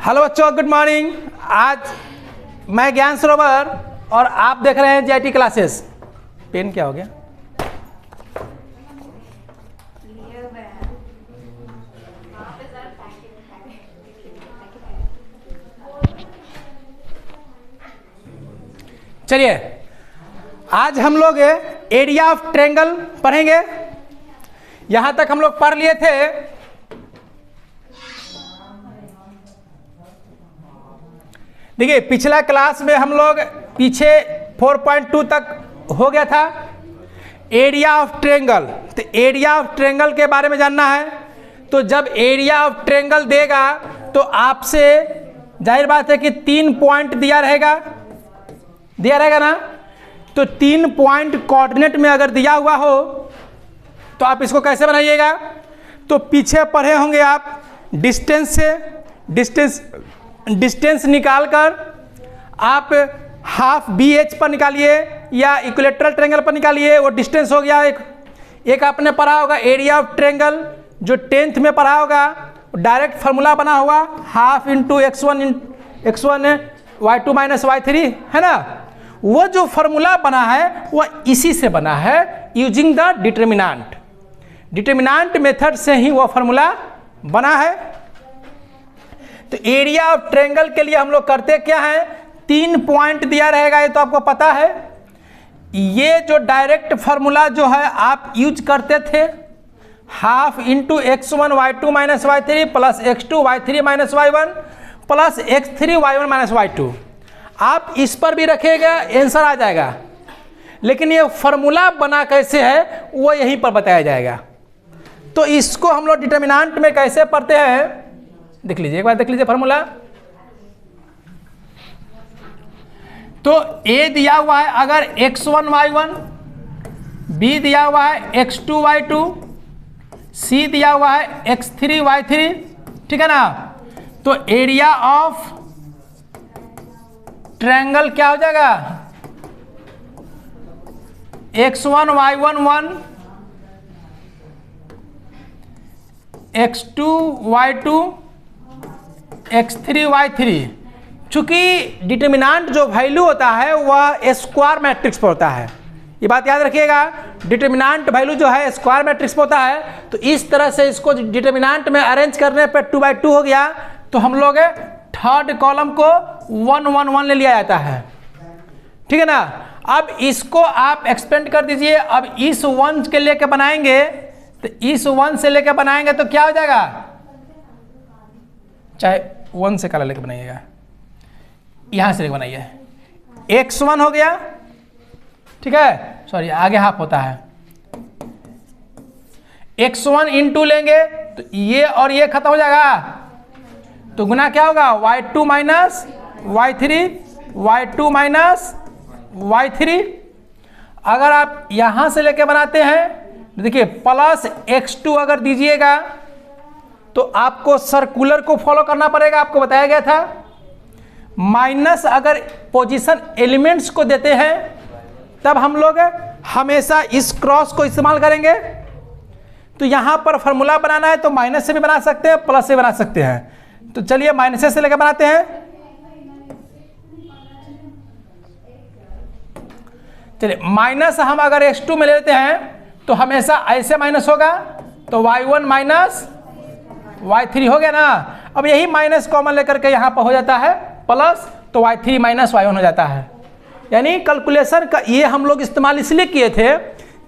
Hello बच्चों, good morning. आज मैं ज्ञान सरोवर और आप देख रहे हैं जीआईटी क्लासेस। पेन क्या हो गया? चलिए, आज हम लोग एरिया ऑफ ट्रायंगल पढ़ेंगे। यहां तक हम लोग पढ़ लिए थे देखिए, पिछला क्लास में हम लोग पीछे 4.2 तक हो गया था एरिया ऑफ ट्रायंगल। तो एरिया ऑफ ट्रायंगल के बारे में जानना है। तो जब एरिया ऑफ ट्रायंगल देगा तो आपसे जाहिर बात है कि 3 पॉइंट दिया रहेगा ना। तो 3 पॉइंट कोऑर्डिनेट में अगर दिया हुआ हो तो आप इसको कैसे बनाइएगा? तो पीछे पढ़े होंगे आप डिस्टेंस से डिस्टेंस निकालकर आप हाफ BH पर निकालिए या इक्विलेटरल ट्रायंगल पर निकालिए। वो डिस्टेंस हो गया। एक आपने पढ़ा होगा एरिया ऑफ ट्रायंगल, जो 10th में पढ़ा होगा। डायरेक्ट फार्मूला बना हुआ half into x1 y2 minus y3 है ना। वो जो फार्मूला बना है वह इसी से बना है, यूजिंग द डिटरमिनेंट मेथड से ही वो फार्मूला बना है। तो एरिया ऑफ ट्रायंगल के लिए हम लोग करते क्या है, 3 पॉइंट दिया रहेगा, ये तो आपको पता है। ये जो डायरेक्ट फार्मूला जो है आप यूज करते थे, half into x1 y2 minus y3 plus x2 y3 minus y1 plus x3 y1 minus y2। आप इस पर भी रखिएगा, आंसर आ जाएगा। लेकिन ये फार्मूला बना कैसे है वो यहीं पर बताया जाएगा। तो इसको हम लोग डिटरमिनेंट में कैसे पढ़ते हैं देख लीजिए, एक बार देख लीजिए फार्मूला। तो A दिया हुआ है अगर x1 y1, B दिया हुआ है x2 y2, C दिया हुआ है x3 y3, ठीक है ना। तो एरिया ऑफ ट्रायंगल क्या हो जाएगा, x1 y1 1, x2 y2, x3 y3। चूंकि डिटरमिनेंट जो वैल्यू होता है वह स्क्वायर मैट्रिक्स पर होता है, ये बात याद रखिएगा। डिटरमिनेंट वैल्यू जो है स्क्वायर मैट्रिक्स पर होता है। तो इस तरह से इसको डिटरमिनेंट में अरेंज करने पर 2/2 हो गया। तो हम लोग थर्ड कॉलम को 1 1 1 ले लिया जाता है, ठीक है ना। अब इसको आप एक्सपेंड कर दीजिए। अब इस 1 के लेके बनाएंगे, तो इस 1 से लेके बनाएंगे तो क्या हो जाएगा, चाहे 1 से काला लेके बनाइएगा, यहां से लेके बनाइए, x1 हो गया, ठीक है। सॉरी, आगे हाफ होता है। x1 इंटू लेंगे तो ये और ये खत्म हो जाएगा। तो गुना क्या होगा, y2 minus y3, y2 minus y3। अगर आप यहां से लेके बनाते हैं देखिए, प्लस x2 अगर दीजिएगा तो आपको सर्कुलर को फॉलो करना पड़ेगा, आपको बताया गया था। माइनस अगर पोजीशन एलिमेंट्स को देते हैं तब हम लोग हमेशा इस क्रॉस को इस्तेमाल करेंगे। तो यहां पर फॉर्मूला बनाना है तो माइनस से भी बना सकते हैं, प्लस से बना सकते हैं। तो चलिए माइनस से लेकर बनाते हैं। चलिए, माइनस हम अगर x2 में लेते हैं तो हमेशा ऐसे माइनस होगा, तो y1 माइनस y3 हो गया ना। अब यही माइनस कॉमन लेकर के यहाँ पर हो जाता है प्लस, तो y3 माइनस y1 हो जाता है। यानी कैलकुलेशन का ये हम लोग इस्तेमाल इसलिए किए थे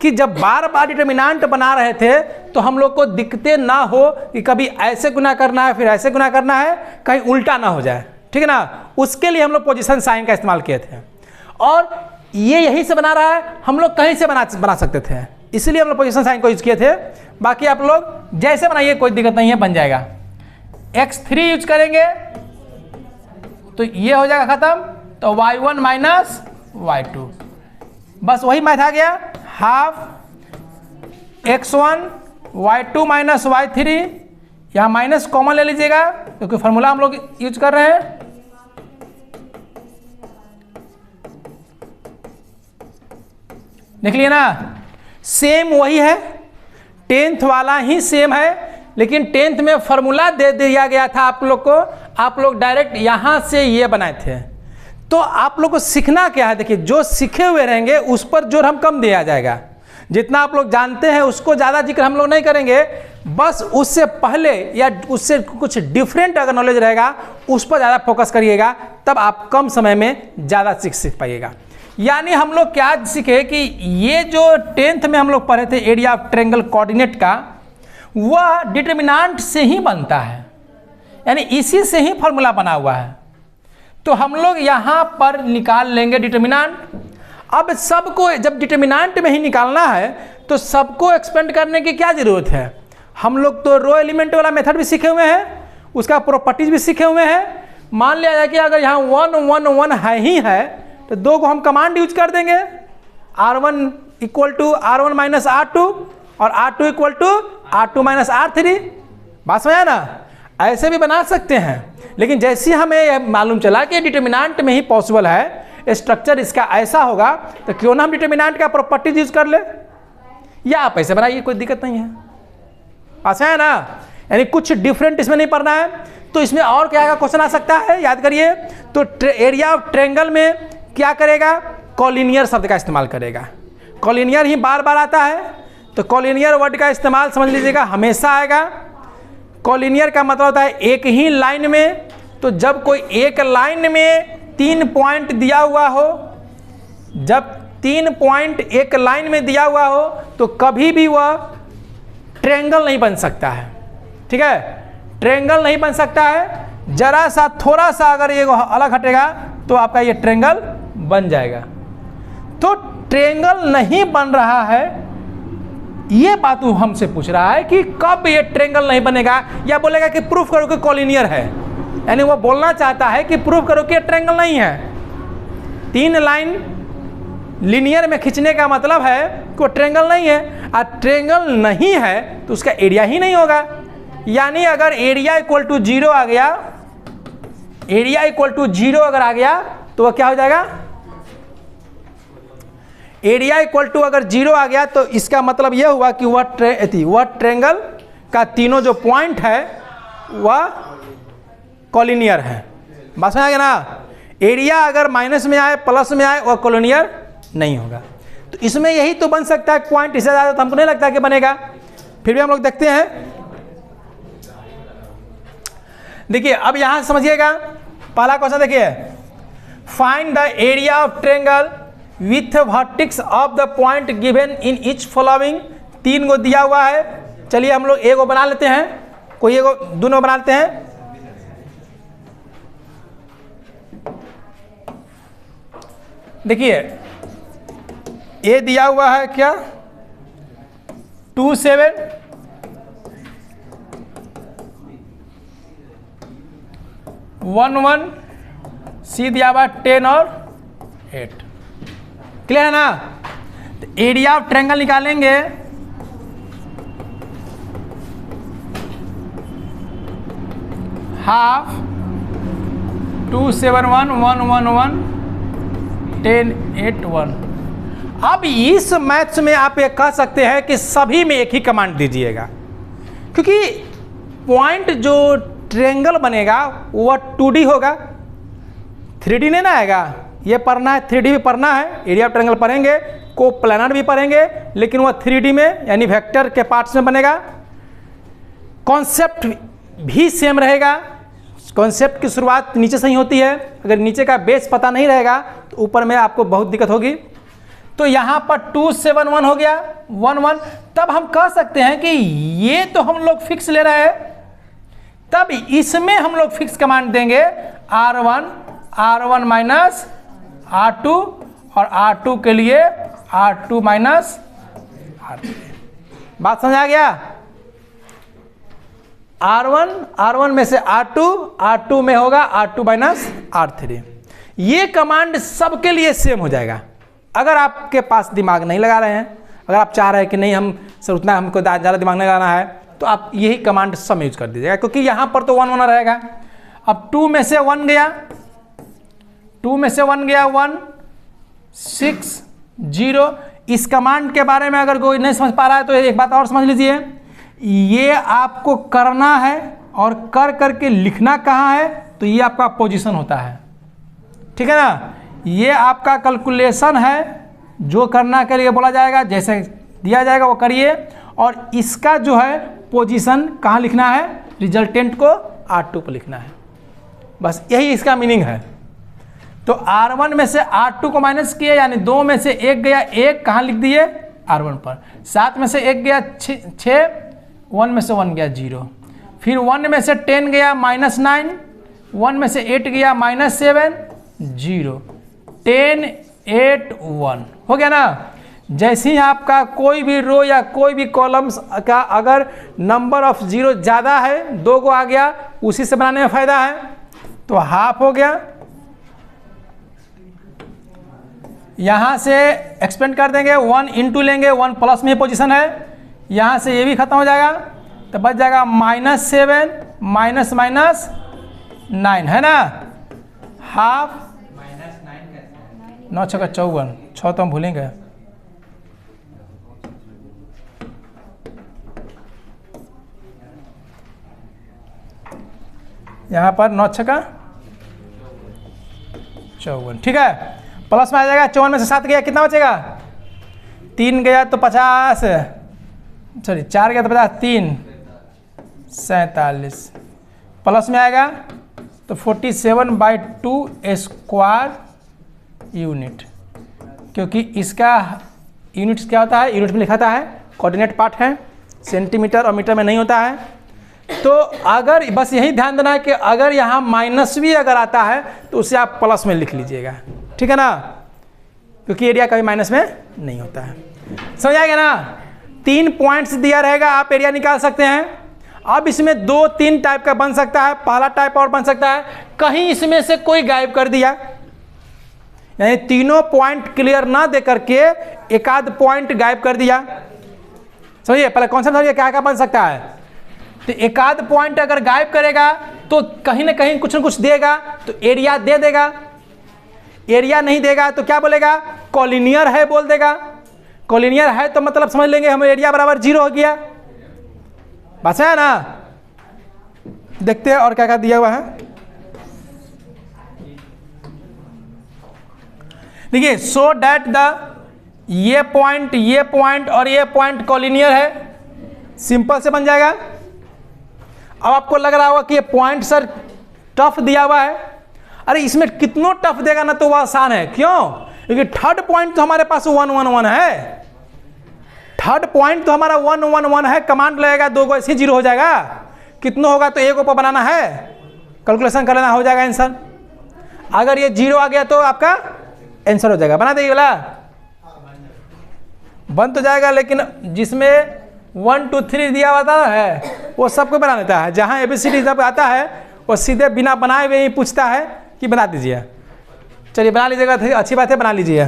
कि जब बार बार डिटरमिनेंट बना रहे थे तो हम लोग को दिक्कतें ना हो कि कभी ऐसे गुना करना है फिर ऐसे गुना करना है, कहीं उल्टा ना हो जाए, ठीक है ना। उसके लिए हम लोग पोजीशन साइन का इस्तेमाल किए थे। और ये यहीं से बना रहा है, हम लोग कहीं से बना सकते थे, इसलिए हम लोग पोजीशन साइन को यूज किए थे। बाकी आप लोग जैसे बनाइए, कोई दिक्कत नहीं है, बन जाएगा। x3 यूज करेंगे तो ये हो जाएगा खत्म, तो y1 माइनस y2, बस वही मैथ आ गया। Half x1 y2 minus y3, यहाँ माइनस कॉमन ले लीजिएगा क्योंकि फॉर्मूला हम लोग यूज कर रहे हैं। देख लिया ना, सेम वही है, 10th वाला ही सेम है, लेकिन 10th में फॉर्मूला दे दिया गया था आप लोग को, आप लोग डायरेक्ट यहाँ से ये बनाए थे। तो आप लोग को सीखना क्या है, देखिए जो सीखे हुए रहेंगे उस पर जोर हम कम दिया जाएगा। जितना आप लोग जानते हैं उसको ज़्यादा जिक्र हम लोग नहीं करेंगे, बस उससे पहले या उससे कुछ डिफरेंट अगर नॉलेज रहेगा उस पर ज़्यादा फोकस करिएगा, तब आप कम समय में ज़्यादा सीख पाइएगा। यानी हम लोग क्या सीखे कि ये जो 10th में हम लोग पढ़े थे एरिया ऑफ ट्रायंगल कोऑर्डिनेट का, वह डिटरमिनेंट से ही बनता है, यानी इसी से ही फॉर्मूला बना हुआ है। तो हम लोग यहाँ पर निकाल लेंगे डिटरमिनेंट। अब सबको जब डिटरमिनेंट में ही निकालना है तो सबको एक्सपेंड करने की क्या ज़रूरत है। हम लोग तो रो एलिमेंट वाला मेथड भी सीखे हुए हैं, उसका प्रॉपर्टीज भी सीखे हुए हैं। मान लिया जाए कि अगर यहाँ 1 1 1 है ही है तो 2 को हम कमांड यूज कर देंगे, R1 equal to R1 minus R2 और R2 equal to R2 minus R3। बात समझा ना, ऐसे भी बना सकते हैं। लेकिन जैसे हमें यह मालूम चला कि डिटरमिनेंट में ही पॉसिबल है, स्ट्रक्चर इसका ऐसा होगा, तो क्यों ना हम डिटरमिनेंट का प्रॉपर्टीज यूज कर ले, या आप ऐसे बनाइए, कोई दिक्कत नहीं है। ऐसा है ना, यानी कुछ डिफरेंट इसमें नहीं पढ़ना है। तो इसमें और क्या क्वेश्चन आ सकता है, याद करिए। तो एरिया ऑफ ट्रायंगल में क्या करेगा, कॉलिनियर शब्द का इस्तेमाल करेगा। कॉलिनियर ही बार बार आता है, तो कॉलिनियर वर्ड का इस्तेमाल समझ लीजिएगा हमेशा आएगा। कॉलिनियर का मतलब होता है एक ही लाइन में। तो जब कोई एक लाइन में 3 पॉइंट दिया हुआ हो, जब 3 पॉइंट एक लाइन में दिया हुआ हो तो कभी भी वह ट्रायंगल नहीं बन सकता है। ठीक है, ट्रायंगल नहीं बन सकता है। जरा सा थोड़ा सा अगर ये अलग हटेगा तो आपका ये ट्रायंगल बन जाएगा। तो ट्रायंगल नहीं बन रहा है, ये बात वो हमसे पूछ रहा है कि कब ये ट्रायंगल नहीं बनेगा, या बोलेगा कि प्रूफ करो कि कॉलिनियर है। यानी वो बोलना चाहता है कि प्रूफ करो कि ट्रायंगल नहीं है। 3 लाइन लीनियर में खींचने का मतलब है कि वो ट्रायंगल नहीं है, और ट्रायंगल नहीं है तो उसका एरिया ही नहीं होगा। यानी अगर एरिया इक्वल टू 0 आ गया, एरिया इक्वल टू 0 अगर आ गया तो वह क्या हो जाएगा, एरिया इक्वल टू अगर 0 आ गया तो इसका मतलब यह हुआ कि वह ट्रायंगल का तीनों जो पॉइंट है वह कॉलिनियर है। बात समझ आ गया ना। एरिया अगर माइनस में आए प्लस में आए वह कॉलिनियर नहीं होगा। तो इसमें यही तो बन सकता है, पॉइंट इससे ज़्यादा तो हमको नहीं लगता कि बनेगा। फिर भी हम लोग देखते हैं। देखिए अब यहाँ समझिएगा, पहला क्वेश्चन देखिए, find the area of triangle with vertex of the point given in each following. 3 को दिया हुआ है। चलिए हम लोग एगो बना लेते हैं, कोई एगो दोनों बना लेते हैं। देखिए ये दिया हुआ है क्या, 2 7 1 1, सी दिया हुआ 10 और 8। क्लियर है ना। तो एरिया ऑफ ट्रायंगल निकालेंगे, हाफ 2 7 1 1 1 1 10 8 1। अब इस मैथ्स में आप ये कह सकते हैं कि सभी में एक ही कमांड दीजिएगा, क्योंकि पॉइंट जो ट्रायंगल बनेगा वह 2D होगा, 3D नहीं ना आएगा। ये पढ़ना है, 3D भी पढ़ना है, एरिया ऑफ ट्रायंगल पढ़ेंगे, को प्लानर भी पढ़ेंगे, लेकिन वह 3D में यानी वेक्टर के पार्ट्स में बनेगा। कॉन्सेप्ट भी सेम रहेगा। कॉन्सेप्ट की शुरुआत नीचे से ही होती है, अगर नीचे का बेस पता नहीं रहेगा तो ऊपर में आपको बहुत दिक्कत होगी। तो यहाँ पर 2 7 1 हो गया 1 1। तब हम कह सकते हैं कि ये तो हम लोग फिक्स ले रहे हैं, तब इसमें हम लोग फिक्स कमांड देंगे R1 माइनस R2 और R2 के लिए R2 माइनस R3। बात समझ आ गया। R1 में से R2 में होगा R2 माइनस R3। ये कमांड सबके लिए सेम हो जाएगा। अगर आपके पास दिमाग नहीं लगा रहे हैं, अगर आप चाह रहे हैं कि नहीं हम सर उतना हमको ज़्यादा दिमाग नहीं लगाना है, तो आप यही कमांड सब यूज कर दीजिएगा, क्योंकि यहाँ पर तो 1 1 रहेगा। अब 2 में से 1 गया, 1 6 0। इस कमांड के बारे में अगर कोई नहीं समझ पा रहा है तो एक बात और समझ लीजिए, ये आपको करना है और कर करके लिखना कहाँ है, तो ये आपका पोजीशन होता है, ठीक है ना। ये आपका कैलकुलेशन है जो करना के लिए बोला जाएगा, जैसे दिया जाएगा वो करिए। और इसका जो है पोजीशन कहाँ लिखना है, रिजल्टेंट को R2 पर लिखना है, बस यही इसका मीनिंग है। तो R1 में से R2 को माइनस किए, यानी 2 में से 1 गया, 1 कहाँ लिख दिए, R1 पर। 7 में से 1 गया 6, 1 में से 1 गया 0, फिर 1 में से 10 गया -9, 1 में से 8 गया -7, 0, 10, 8, 1 हो गया ना। जैसे ही आपका कोई भी रो या कोई भी कॉलम्स का अगर नंबर ऑफ जीरो ज़्यादा है, 2 को आ गया, उसी से बनाने में फ़ायदा है। तो हाफ हो गया, यहाँ से एक्सपेंड कर देंगे, 1 इंटू लेंगे, 1 प्लस में पोजीशन है, यहाँ से ये भी खत्म हो जाएगा, तो बच जाएगा -7 माइनस 9 है ना, हाफ 9 6 54, 6 तो हम भूलेंगे। यहाँ पर 9 6 54, ठीक है। प्लस में आ जाएगा, 54 में से 7 गया, कितना बचेगा, 3 गया तो 50, सॉरी 4 गया तो 50, 3 47, प्लस में आएगा तो 47/2 स्क्वायर यूनिट, क्योंकि इसका यूनिट्स क्या होता है, यूनिट में लिखा था है, कोऑर्डिनेट पार्ट है, सेंटीमीटर और मीटर में नहीं होता है। तो अगर बस यही ध्यान देना है कि अगर यहाँ माइनस भी अगर आता है तो उसे आप प्लस में लिख लीजिएगा, ठीक है ना, क्योंकि एरिया कभी माइनस में नहीं होता है। समझ आएगा ना। 3 पॉइंट्स दिया रहेगा, आप एरिया निकाल सकते हैं। अब इसमें 2-3 टाइप का बन सकता है, पहला टाइप और बन सकता है, कहीं इसमें से कोई गायब कर दिया, यानी तीनों पॉइंट क्लियर ना दे करके एक आध पॉइंट गायब कर दिया। समझिए, पहले कॉन्सेप्ट समझिए क्या क्या बन सकता है। तो एक आध पॉइंट अगर गायब करेगा तो कहीं ना कहीं कुछ न कुछ देगा, तो एरिया दे देगा। एरिया नहीं देगा तो क्या बोलेगा, कॉलिनियर है बोल देगा। कॉलिनियर है तो मतलब समझ लेंगे हम एरिया बराबर 0 हो गया, बस है ना। देखते हैं और क्या क्या दिया हुआ है। देखिए, सो डैट द ये पॉइंट और ये पॉइंट कॉलिनियर है, सिंपल से बन जाएगा। अब आपको लग रहा होगा कि ये पॉइंट सर टफ दिया हुआ है, अरे इसमें कितनों टफ देगा ना तो वो आसान है। क्यों, क्योंकि थर्ड पॉइंट तो हमारे पास 1 1 1 है, थर्ड पॉइंट तो हमारा 1 1 1 है। कमांड लगेगा, 2 को ऐसे 0 हो जाएगा, कितना होगा तो 1 ऊपर बनाना है, कैलकुलेशन कर लेना, हो जाएगा आंसर। अगर ये 0 आ गया तो आपका आंसर हो जाएगा। बना देगी वाला, बन तो जाएगा, लेकिन जिसमें 1 2 3 दिया हुआ है वो सबको बना लेता है। जहाँ ABCD जब आता है वो सीधे बिना बनाए हुए ही पूछता है कि बना दीजिए। चलिए बना लीजिएगा, अच्छी बात है, बना लीजिए।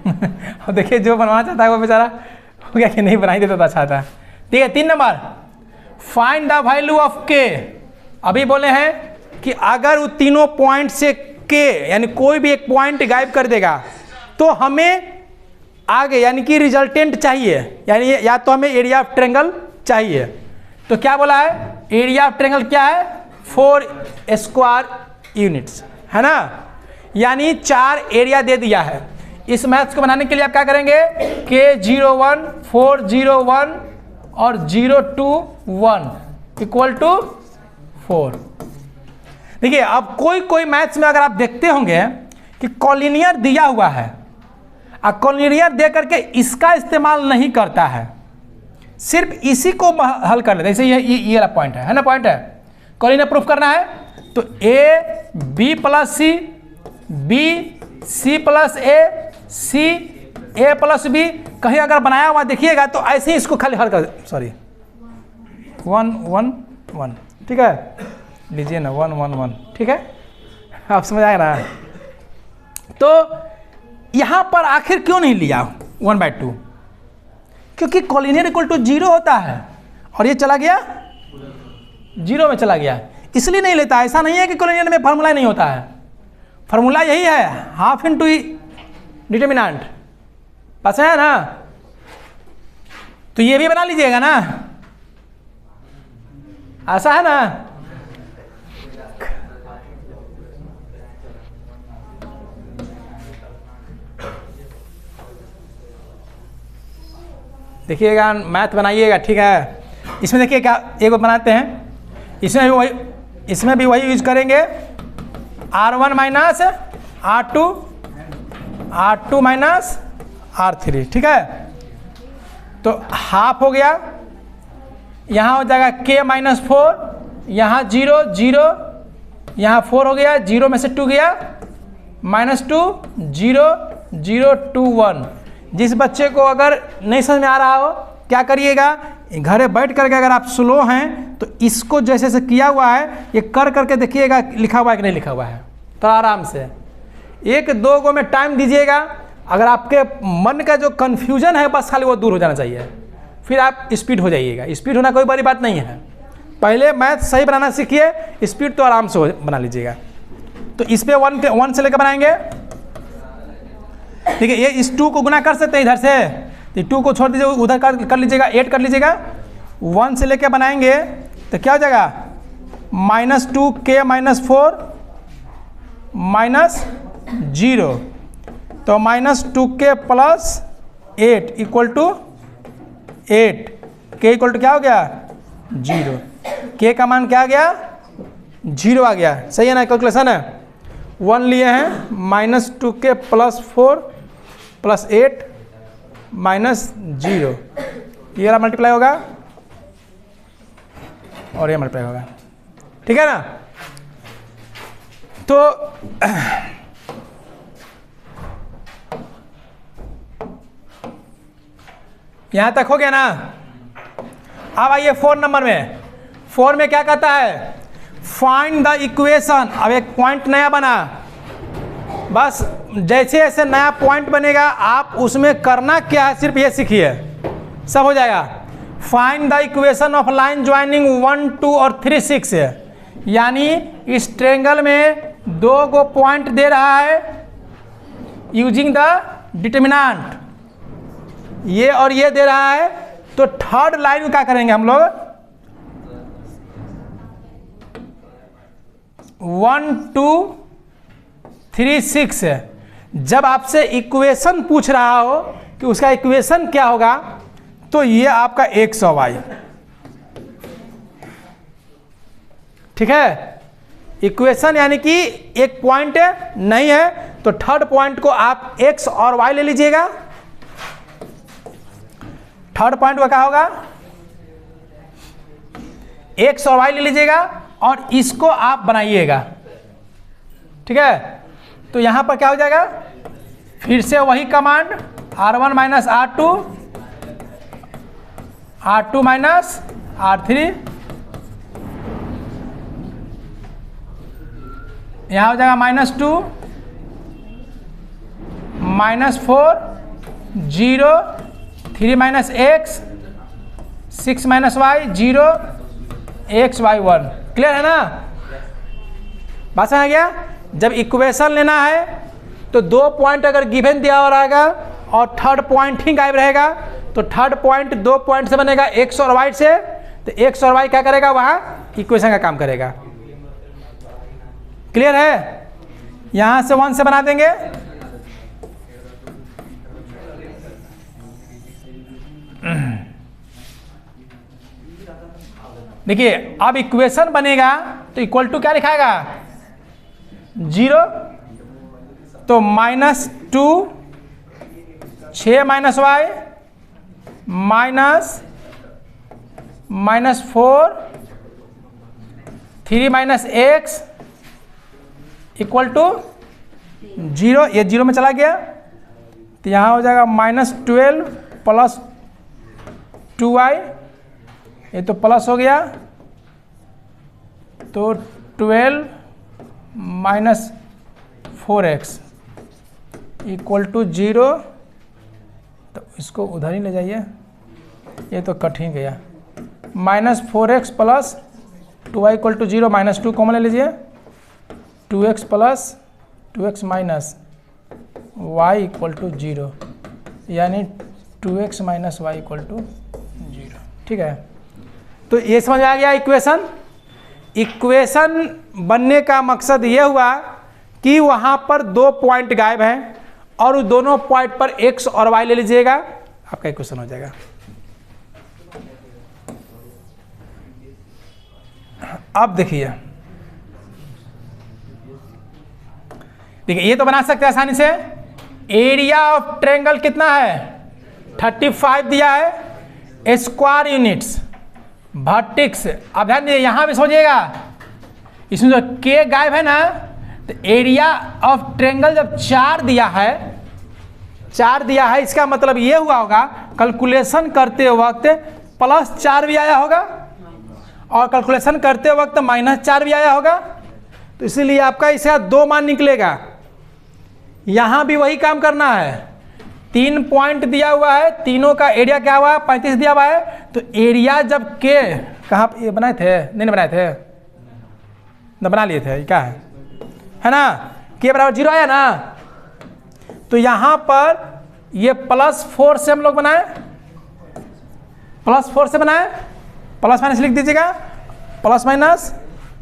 और देखिए जो बनवाना चाहता है वो बेचारा हो गया कि नहीं बना ही देता तो अच्छा था। ठीक है, 3 number, find the value of K। अभी बोले हैं कि अगर वो तीनों पॉइंट से K यानी कोई भी एक पॉइंट गायब कर देगा तो हमें आगे यानी कि रिजल्टेंट चाहिए, यानी या तो हमें एरिया ऑफ ट्रायंगल चाहिए। तो क्या बोला है, एरिया ऑफ ट्रायंगल क्या है, 4 स्क्वायर यूनिट्स है ना, यानी 4 एरिया दे दिया है। इस मैथ्स को बनाने के लिए आप क्या करेंगे, K01 401 और 021 इक्वल टू 4। देखिए, अब कोई मैथ्स में अगर आप देखते होंगे कि कॉलिनियर दिया हुआ है, कॉलिनियर दे करके इसका इस्तेमाल नहीं करता है, सिर्फ इसी को हल कर लेते हैं। जैसे ये वाला पॉइंट है ना, पॉइंट है, कॉलिनियर प्रूफ करना है तो A B plus C, B C plus A, C A plus B, कहीं अगर बनाया हुआ देखिएगा तो ऐसे ही इसको खाली हल कर, सॉरी 1 1 1, ठीक है, लीजिए ना 1 1 1, ठीक है, आप समझ आए ना। तो यहाँ पर आखिर क्यों नहीं लिया 1/2, क्योंकि कॉलिनियर इक्वल टू 0 होता है और ये चला गया 0 में चला गया, इसलिए नहीं लेता। ऐसा नहीं है कि कॉलिनियर में फार्मूला नहीं होता है, फार्मूला यही है, हाफ इंटू डिटर्मिनेंट, बस है ना। तो ये भी बना लीजिएगा ना, ऐसा है ना। देखिएगा, मैथ बनाइएगा, ठीक है। इसमें देखिए क्या एक बनाते हैं, इसमें भी वही यूज करेंगे, R1 minus R2 minus R3, ठीक है। तो हाफ हो गया, यहाँ हो जाएगा K माइनस 4, यहाँ 0 0, यहाँ 4 हो गया, 0 में से 2 गया, -2 0 0 2 1। जिस बच्चे को अगर नहीं समझ में आ रहा हो, क्या करिएगा, घरे बैठ करके अगर आप स्लो हैं तो इसको जैसे से किया हुआ है ये कर करके देखिएगा लिखा हुआ है कि नहीं लिखा हुआ है, तो आराम से 1-2 गो में टाइम दीजिएगा। अगर आपके मन का जो कन्फ्यूजन है बस खाली वो दूर हो जाना चाहिए, फिर आप स्पीड हो जाइएगा। स्पीड होना कोई बड़ी बात नहीं है, पहले मैथ सही बनाना सीखिए, स्पीड तो आराम से बना लीजिएगा। तो इस पे 1 से लेकर बनाएंगे, ठीक है। ये इस 2 को गुना कर सकते हैं इधर से, तो 2 को छोड़ दीजिए, उधर कर लीजिएगा, 8 कर लीजिएगा। 1 से लेकर बनाएंगे तो क्या हो जाएगा, -2K माइनस 4 माइनस 0, तो -2K plus 8 equal to 8, K equal to क्या हो गया 0, K का मान क्या आ गया 0 आ गया, सही है ना, कैलकुलेशन है। 1 लिए हैं, -2K प्लस 4 प्लस 8 माइनस 0, ये वाला मल्टीप्लाई होगा और ये मल्टीप्लाई होगा, ठीक है ना। तो यहां तक हो गया ना। अब आइए 4 नंबर में। 4 में क्या कहता है, फाइंड द इक्वेशन। अब एक पॉइंट नया बना, बस जैसे जैसे नया पॉइंट बनेगा आप उसमें करना क्या है सिर्फ ये सीखिए, सब हो जाएगा। Find the equation of line joining 1 2 और 3 6 है, यानी इस ट्रेंगल में 2 गो पॉइंट दे रहा है यूजिंग द डिटरमिनेंट, ये और ये दे रहा है। तो थर्ड लाइन में क्या करेंगे हम लोग, 1 2 3 6 है। जब आपसे इक्वेशन पूछ रहा हो कि उसका इक्वेशन क्या होगा, तो ये आपका 100y, ठीक है। इक्वेशन यानी कि एक पॉइंट नहीं है, तो थर्ड पॉइंट को आप x और y ले लीजिएगा। थर्ड पॉइंट का क्या होगा, x और y ले लीजिएगा और इसको आप बनाइएगा, ठीक है। तो यहां पर क्या हो जाएगा, फिर से वही command, R1 minus R2 minus R3, यहां हो जाएगा -2 -4 0 3 minus x 6 minus y 0 x y 1। Clear है ना, बात समझ आ गया। जब इक्वेशन लेना है तो 2 पॉइंट अगर गिवन दिया हो रहेगा और थर्ड पॉइंट ही गायब रहेगा, तो थर्ड पॉइंट 2 पॉइंट से बनेगा x और y से, तो x और y क्या करेगा, वहां इक्वेशन का काम करेगा। क्लियर है, यहां से 1 से बना देंगे। देखिए अब इक्वेशन बनेगा तो इक्वल टू क्या लिखाएगा 0, तो -2 6 minus y -4 3 minus x equal to 0, ये 0 में चला गया, तो यहाँ हो जाएगा -12 प्लस 2y, ये तो प्लस हो गया, तो 12 माइनस 4x इक्वल टू 0, तो इसको उधर ही ले जाइए, ये तो कट ही गया। -4x plus 2y equal to 0, -2 common ले लीजिए, 2x plus 2x minus y equal to 0, यानी 2x minus y equal to 0, ठीक है। तो ये समझ आ गया इक्वेशन। इक्वेशन बनने का मकसद ये हुआ कि वहाँ पर 2 पॉइंट गायब हैं और उस दोनों पॉइंट पर x और y ले लीजिएगा, आपका इक्वेशन हो जाएगा। अब देखिए ये तो बना सकते हैं आसानी से। एरिया ऑफ ट्रायंगल कितना है 35 दिया है, स्क्वायर यूनिट्स वर्टेक्स। अब ध्यान दीजिए यहाँ भी सोचिएगा, इसमें जो के गायब है ना, तो एरिया ऑफ ट्रायंगल जब 4 दिया है इसका मतलब ये हुआ होगा कैलकुलेशन करते वक्त +4 भी आया होगा और कैलकुलेशन करते वक्त -4 भी आया होगा। तो इसीलिए आपका इसका 2 मान निकलेगा। यहाँ भी वही काम करना है, 3 पॉइंट दिया हुआ है, तीनों का एरिया क्या हुआ 35 दिया हुआ है। तो एरिया जब के कहाँ ये बनाए थे, नहीं बनाए थे ना, बना लिए थे, क्या है ना, के बराबर 0 आया ना। तो यहाँ पर ये +4 से हम लोग बनाए, +4 से बनाए, प्लस माइनस लिख दीजिएगा, प्लस माइनस।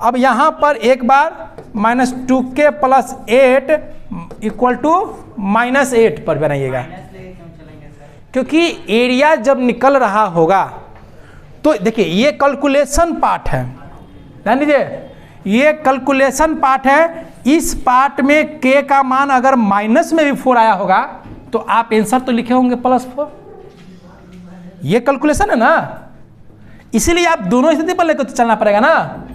अब यहाँ पर एक बार -2k + 8 = -8 पर बनाइएगा, क्योंकि एरिया जब निकल रहा होगा तो देखिए ये कैलकुलेशन पार्ट है, ध्यान दीजिए ये कैलकुलेशन पार्ट है। इस पार्ट में k का मान अगर माइनस में भी 4 आया होगा तो आप आंसर तो लिखे होंगे +4। ये कैलकुलेशन है ना, इसीलिए आप दोनों स्थिति पर लेकर चलना पड़ेगा ना।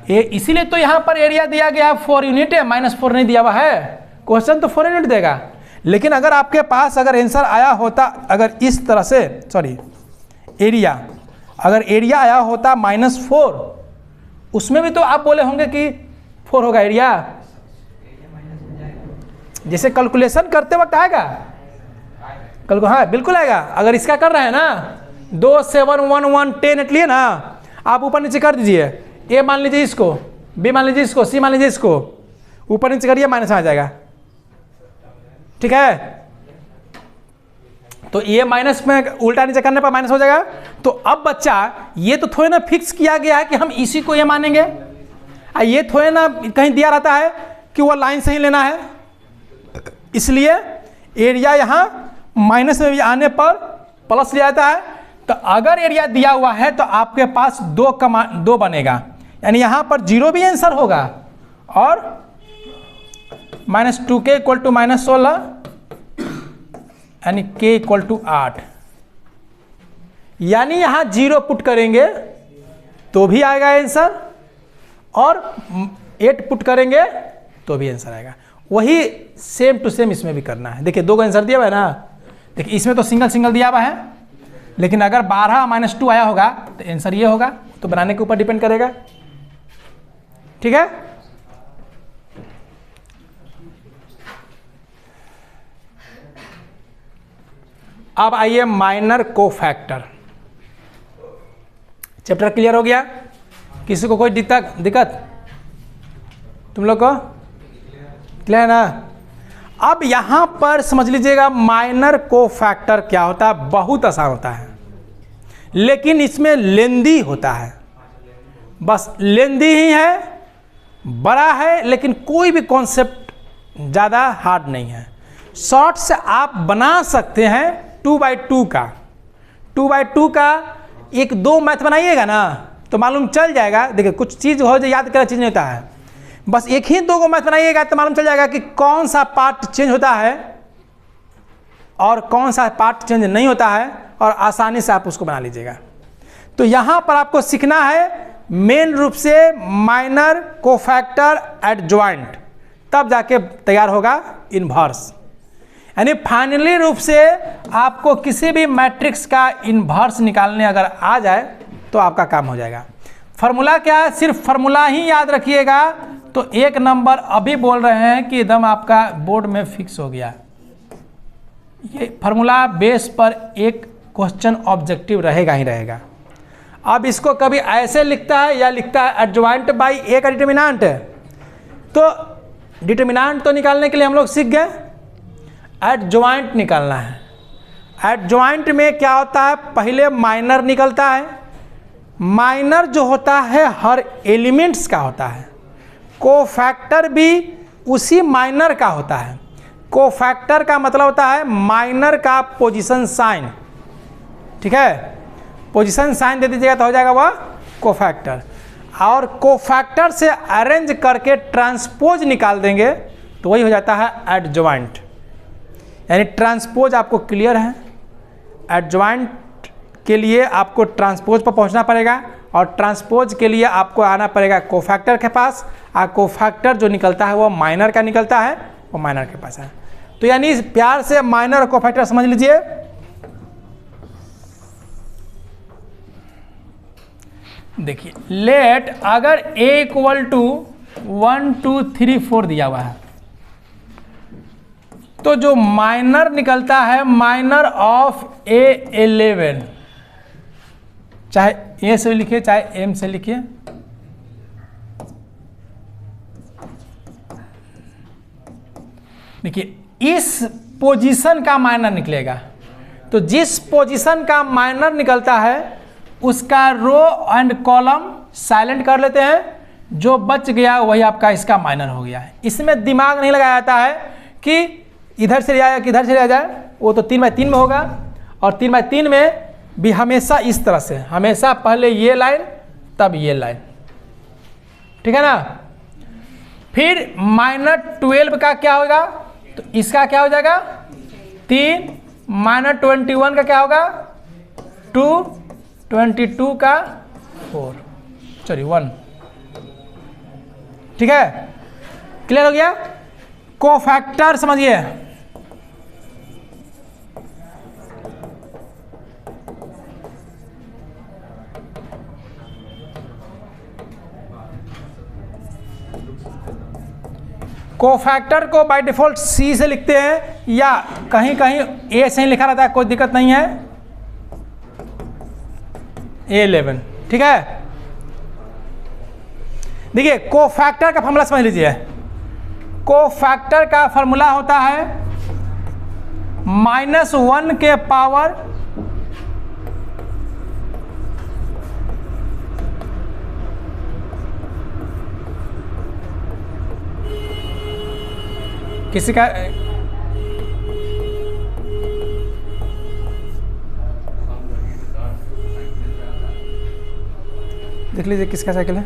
इसीलिए तो यहाँ पर एरिया दिया गया 4 यूनिट है, -4 नहीं दिया हुआ है। क्वेश्चन तो 4 यूनिट देगा, लेकिन अगर आपके पास अगर आंसर आया होता अगर इस तरह से, सॉरी एरिया, अगर एरिया आया होता -4, उसमें भी तो आप बोले होंगे कि 4 होगा एरिया, जैसे कैलकुलेशन करते वक्त आएगा हाँ बिल्कुल आएगा। अगर इसका कर रहे हैं ना 2 7 1 1 10 लिए ना, आप ऊपर नीचे कर दीजिए, ए मान लीजिए इसको, बी मान लीजिए इसको, सी मान लीजिए इसको, ऊपर नीचे करिए माइनस आ जाएगा, ठीक है। तो ये माइनस में उल्टा नीचे करने पर माइनस हो जाएगा। तो अब बच्चा ये तो थोड़े ना फिक्स किया गया है कि हम इसी को ये मानेंगे, ये थोड़े ना कहीं दिया रहता है कि वो लाइन से ही लेना है। इसलिए एरिया यहाँ माइनस में भी आने पर प्लस ले आता है। तो अगर एरिया दिया हुआ है तो आपके पास 2 बनेगा, यानी यहाँ पर 0 भी आंसर होगा और -2k = -16 यानी k = 8, यानी यहाँ 0 पुट करेंगे तो भी आएगा आंसर और 8 पुट करेंगे तो भी आंसर आएगा। वही सेम टू सेम इसमें भी करना है। देखिए 2 का आंसर दिया हुआ है ना, देखिए इसमें तो सिंगल दिया हुआ है, लेकिन अगर 12 -2 आया होगा तो आंसर ये होगा। तो बनाने के ऊपर डिपेंड करेगा, ठीक है। अब आइए माइनर कोफैक्टर। चैप्टर क्लियर हो गया? किसी को कोई दिक्कत? तुम लोग को क्लियर है ना? अब यहां पर समझ लीजिएगा माइनर कोफैक्टर क्या होता है। बहुत आसान होता है, लेकिन इसमें लेंदी होता है, बस लेंदी ही है, बड़ा है, लेकिन कोई भी कॉन्सेप्ट ज़्यादा हार्ड नहीं है। शॉर्ट से आप बना सकते हैं 2/2 का। 2/2 का 1-2 मैथ बनाइएगा ना तो मालूम चल जाएगा। देखिए कुछ चीज़ हो जो याद करना चीज़ नहीं होता है, बस 1 ही 2 को मैथ बनाइएगा तो मालूम चल जाएगा कि कौन सा पार्ट चेंज होता है और कौन सा पार्ट चेंज नहीं होता है, और आसानी से आप उसको बना लीजिएगा। तो यहाँ पर आपको सीखना है मेन रूप से माइनर कोफैक्टर एडजॉइंट, तब जाके तैयार होगा इन्वर्स। यानी फाइनली रूप से आपको किसी भी मैट्रिक्स का इन्वर्स निकालने अगर आ जाए तो आपका काम हो जाएगा। फार्मूला क्या है, सिर्फ फार्मूला ही याद रखिएगा तो 1 नंबर अभी बोल रहे हैं कि एकदम आपका बोर्ड में फिक्स हो गया। ये फार्मूला बेस पर एक क्वेश्चन ऑब्जेक्टिव रहेगा ही रहेगा। अब इसको कभी ऐसे लिखता है या लिखता है एडजॉइंट बाई ए का डिटर्मिनेंट, तो डिटर्मिनेंट तो निकालने के लिए हम लोग सीख गए, एडजॉइंट निकालना है। एडजॉइंट में क्या होता है, पहले माइनर निकलता है। माइनर जो होता है हर एलिमेंट्स का होता है, कोफैक्टर भी उसी माइनर का होता है। कोफैक्टर का मतलब होता है माइनर का पोजीशन साइन, ठीक है। पोजीशन साइन दे दीजिएगा तो हो जाएगा वह कोफैक्टर। और कोफैक्टर से अरेंज करके ट्रांसपोज निकाल देंगे तो वही हो जाता है एडजॉइंट। यानी ट्रांसपोज आपको क्लियर है, एडजॉइंट के लिए आपको ट्रांसपोज पर पहुंचना पड़ेगा और ट्रांसपोज के लिए आपको आना पड़ेगा कोफैक्टर के पास, और कोफैक्टर जो निकलता है वो माइनर का निकलता है, वो माइनर के पास है। तो यानी प्यार से माइनर और कोफैक्टर समझ लीजिए। देखिए लेट अगर a इक्वल टू 1 2 3 4 दिया हुआ है तो जो माइनर निकलता है माइनर ऑफ A11, चाहे ए से लिखिए चाहे एम से लिखिए, देखिए इस पोजीशन का माइनर निकलेगा। तो जिस पोजीशन का माइनर निकलता है उसका रो एंड कॉलम साइलेंट कर लेते हैं, जो बच गया वही आपका इसका माइनर हो गया है। इसमें दिमाग नहीं लगाया जाता है कि इधर से ले आया कि इधर से ले जाए, वो तो 3x3 में होगा। और 3x3 में भी हमेशा इस तरह से, हमेशा पहले ये लाइन तब ये लाइन, ठीक है ना। फिर -12 का क्या होगा, तो इसका क्या हो जाएगा 3, -21 का क्या होगा 2, 22 का 4, सॉरी 1, ठीक है। क्लियर हो गया। कोफैक्टर समझिए, कोफैक्टर को बाय डिफॉल्ट सी से लिखते हैं या कहीं कहीं ए से ही लिखा रहता है, कोई दिक्कत नहीं है, A11, ठीक है। देखिए कोफैक्टर का फॉर्मूला समझ लीजिए। कोफैक्टर का फॉर्मूला होता है -1 के पावर किसी का देख लीजिए किसका साइकिल है,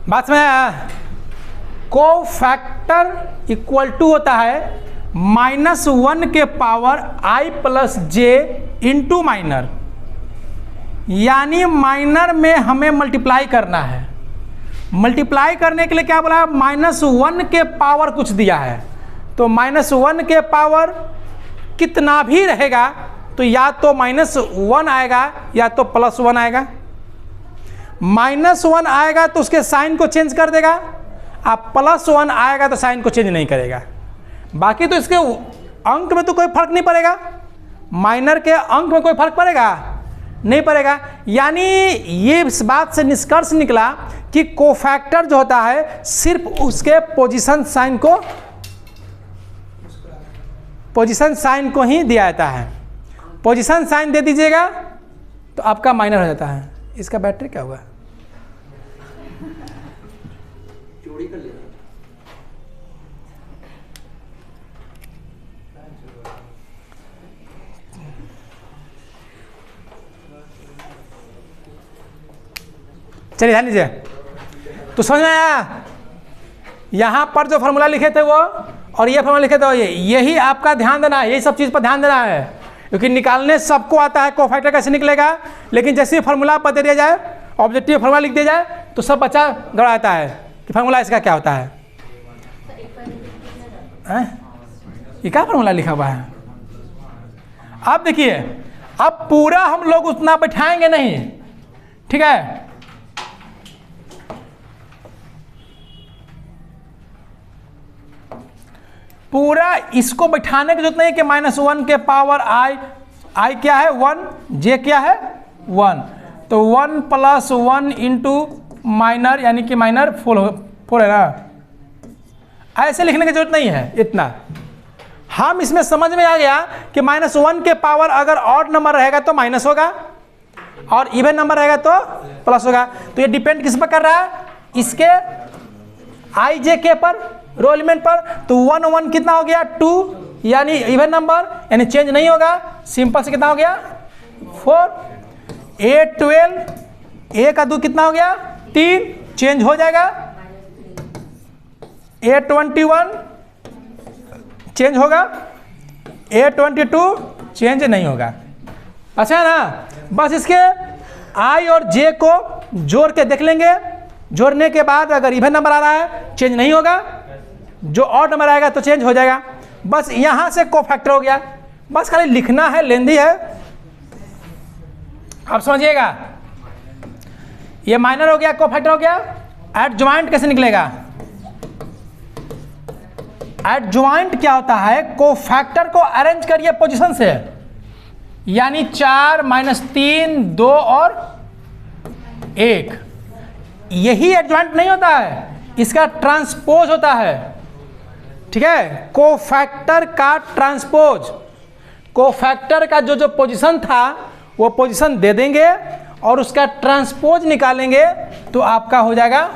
बात में कोफैक्टर इक्वल टू होता है -1 के power i + j into minor, यानी माइनर में हमें मल्टीप्लाई करना है। मल्टीप्लाई करने के लिए क्या बोला, -1 के पावर कुछ दिया है, तो -1 के पावर कितना भी रहेगा तो या तो -1 आएगा या तो +1 आएगा। -1 आएगा तो उसके साइन को चेंज कर देगा, अब +1 आएगा तो साइन को चेंज नहीं करेगा। बाकी तो इसके अंक में तो कोई फर्क नहीं पड़ेगा, माइनर के अंक में कोई फर्क पड़ेगा नहीं पड़ेगा। यानी ये इस बात से निष्कर्ष निकला कि कोफैक्टर जो होता है सिर्फ उसके पोजीशन साइन को ही दिया जाता है। पोजीशन साइन दे दीजिएगा तो आपका माइनर हो जाता है। इसका बैटरी क्या होगा, चोरी कर लेना। चलिए ध्यान दीजिए, तो समझ में आया। यहां पर जो फॉर्मूला लिखे थे वो और ये फॉर्मूला लिखे थे यही आपका ध्यान देना है, यही सब चीज़ पर ध्यान देना है, क्योंकि निकालने सबको आता है कोफैक्टर कैसे निकलेगा, लेकिन जैसे फार्मूला पर दे दिया जाए, ऑब्जेक्टिव फार्मूला लिख दिया जाए तो सब बच्चा गड़ाता है कि फार्मूला इसका क्या होता है। ये क्या फार्मूला लिखा हुआ है। अब देखिए, अब पूरा हम लोग उतना बैठाएंगे नहीं, ठीक है। पूरा इसको बैठाने की जरूरत नहीं कि -1 के पावर i क्या है 1, j क्या है 1, तो 1 + 1 इंटू माइनर, यानी कि माइनर 4 है ना। ऐसे लिखने की जरूरत नहीं है इतना। हम इसमें समझ में आ गया कि -1 के पावर अगर ऑड नंबर रहेगा तो माइनस होगा और इवन नंबर रहेगा तो प्लस होगा। तो ये डिपेंड किस पर कर रहा है, इसके i j k पर, रो एलिमेंट पर। तो 1 1 कितना हो गया 2, यानी इवन नंबर, यानी चेंज नहीं होगा। सिंपल से कितना हो गया 4, A12, A का 2 कितना हो गया 3, चेंज हो जाएगा। A21 चेंज होगा, A22 चेंज नहीं होगा। अच्छा है ना। बस इसके I और J को जोड़ के देख लेंगे। जोड़ने के बाद अगर इवन नंबर आ रहा है चेंज नहीं होगा, जो ऑड नंबर आएगा तो चेंज हो जाएगा। बस यहां से कोफैक्टर हो गया, बस खाली लिखना है, लेंदी है। आप समझिएगा, ये माइनर हो गया, कोफैक्टर हो गया। एडजॉइंट कैसे निकलेगा? एडजॉइंट क्या होता है? कोफैक्टर को अरेंज करिए पोजीशन से, यानी 4 - 3 2 और 1। यही एडजॉइंट नहीं होता है, इसका ट्रांसपोज होता है। ठीक है, कोफैक्टर का ट्रांसपोज, कोफैक्टर का जो पोजीशन था वो पोजीशन दे देंगे और उसका ट्रांसपोज निकालेंगे तो आपका हो जाएगा,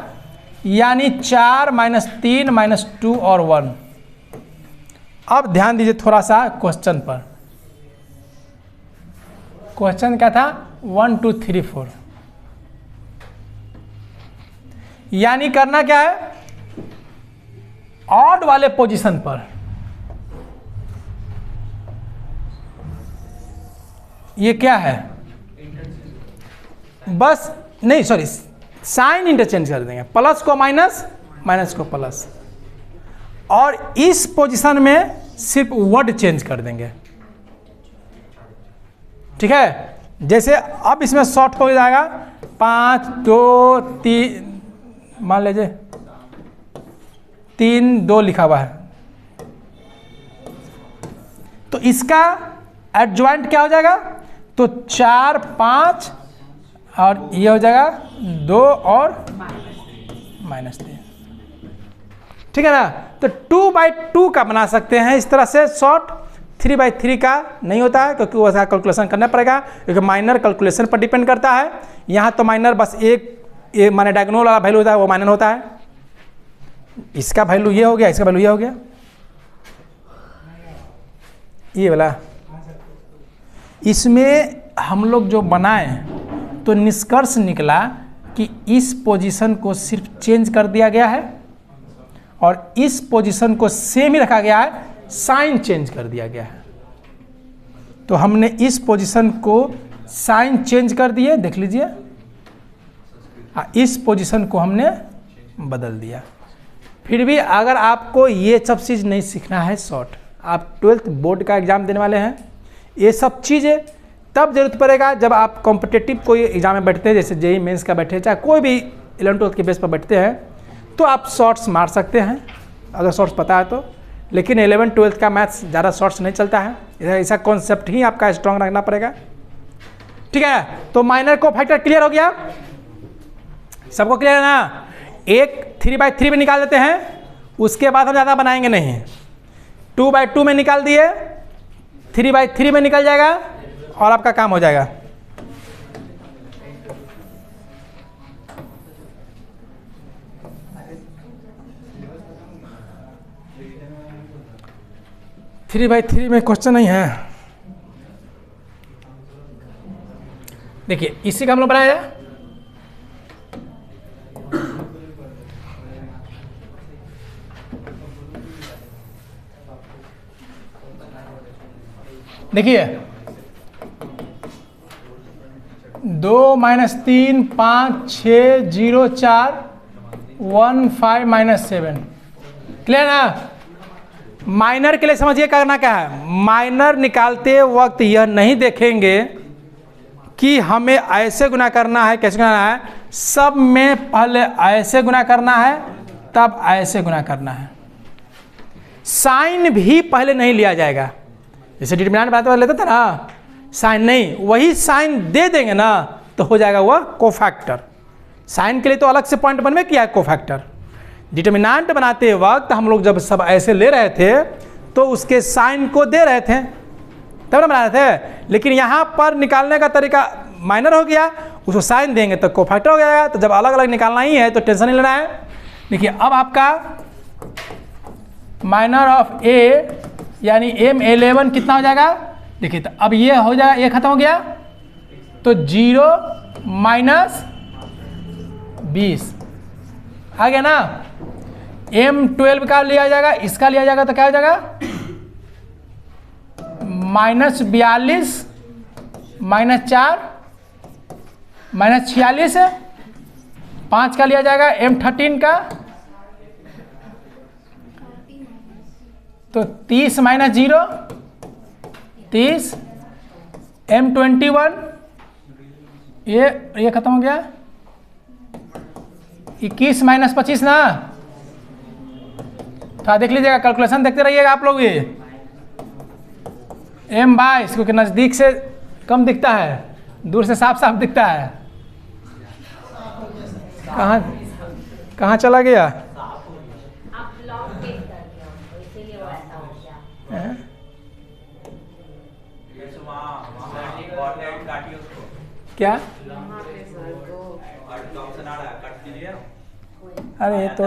यानी 4 - 3 - 2 और 1। अब ध्यान दीजिए थोड़ा सा क्वेश्चन पर। क्वेश्चन क्या था? 1 2 3 4, यानी करना क्या है? ऑड वाले पोजीशन पर ये क्या है? बस नहीं, सॉरी, साइन इंटरचेंज कर देंगे, प्लस को माइनस, माइनस को प्लस, और इस पोजीशन में सिर्फ वर्ड चेंज कर देंगे। ठीक है, जैसे अब इसमें शॉर्ट हो जाएगा 5 2 3, मान लीजिए 3 2 लिखा हुआ है, तो इसका एडजॉइंट क्या हो जाएगा? तो 4 5 और ये हो जाएगा 2 और -3। ठीक है ना। तो 2/2 का बना सकते हैं इस तरह से शॉर्ट। 3/3 का नहीं होता है क्योंकि वैसा कैलकुलेशन करना पड़ेगा, क्योंकि माइनर कैलकुलेशन पर डिपेंड करता है। यहाँ तो माइनर बस एक माने डायगोनल वाला वैल्यू होता है, वो माइनर होता है। इसका वैल्यू ये हो गया, इसका वैल्यू ये हो गया, ये वाला। इसमें हम लोग जो बनाए तो निष्कर्ष निकला कि इस पोजीशन को सिर्फ चेंज कर दिया गया है और इस पोजीशन को सेम ही रखा गया है, साइन चेंज कर दिया गया है। तो हमने इस पोजीशन को साइन चेंज कर दिए, देख लीजिए, इस पोजीशन को हमने बदल दिया। फिर भी अगर आपको ये सब चीज़ नहीं सीखना है शॉर्ट, आप 12th बोर्ड का एग्ज़ाम देने वाले हैं, ये सब चीज़ें तब जरूरत पड़ेगा जब आप कॉम्पिटिटिव कोई एग्ज़ाम में बैठते हैं, जैसे जेईई मेंस का बैठे, चाहे कोई भी 11th 12th के बेस पर बैठते हैं, तो आप शॉर्ट्स मार सकते हैं अगर शॉर्ट्स पता है तो। लेकिन 11th 12th का मैथ्स ज़्यादा शॉर्ट्स नहीं चलता है, ऐसा कॉन्सेप्ट ही आपका स्ट्रॉन्ग रखना पड़ेगा। ठीक है, तो माइनर को फैक्टर क्लियर हो गया, सबको क्लियर है ना। एक 3/3 में निकाल देते हैं, उसके बाद हम ज़्यादा बनाएंगे नहीं। 2/2 में निकाल दिए, 3/3 में निकल जाएगा और आपका काम हो जाएगा। थ्री बाई थ्री में क्वेश्चन नहीं है, देखिए इसी का हम लोग बनाया है। देखिए 2 - 3 5 6 0 4 1 5 - 7, क्लियर ना। माइनर के लिए समझिए करना क्या है। माइनर निकालते वक्त यह नहीं देखेंगे कि हमें ऐसे गुना करना है, कैसे गुना है, सब में पहले ऐसे गुना करना है तब ऐसे गुना करना है। साइन भी पहले नहीं लिया जाएगा, जैसे डिटरमिनेंट बनाते हुए लेते थे ना, साइन नहीं, वही साइन दे देंगे ना तो हो जाएगा वह कोफैक्टर। साइन के लिए तो अलग से पॉइंट बन में किया है कोफैक्टर। डिटरमिनेंट बनाते वक्त हम लोग जब सब ऐसे ले रहे थे तो उसके साइन को दे रहे थे तब ना बना रहे थे, लेकिन यहाँ पर निकालने का तरीका माइनर हो गया, उसको साइन देंगे तो कोफैक्टर हो जाएगा। तो जब अलग अलग निकालना ही है तो टेंशन नहीं लेना है। देखिए अब आपका माइनर ऑफ ए यानी M11 कितना हो जाएगा, देखिए तो अब ये हो जाएगा, ये खत्म हो गया तो 0 माइनस 20 आ गया ना। M12 का लिया जाएगा, इसका लिया जाएगा तो क्या हो जाएगा -42 -4 -46, 5 का लिया जाएगा M13 का तो 30 -0 30, M21 ये खत्म हो गया 21 -25 ना। थोड़ा देख लीजिएगा, कैलकुलेशन देखते रहिएगा आप लोग। ये M22 क्योंकि नज़दीक से कम दिखता है, दूर से साफ साफ दिखता है। कहाँ चला गया? क्या? अरे तो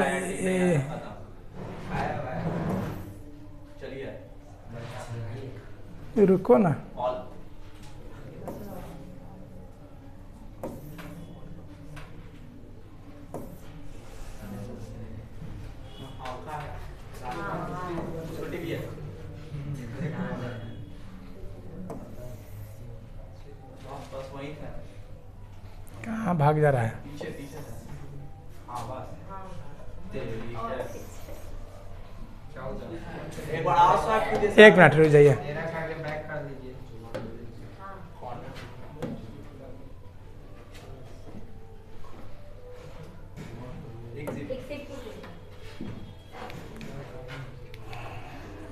रुको ना, कहाँ भाग जा रहा है? एक मिनट रुक जाइए।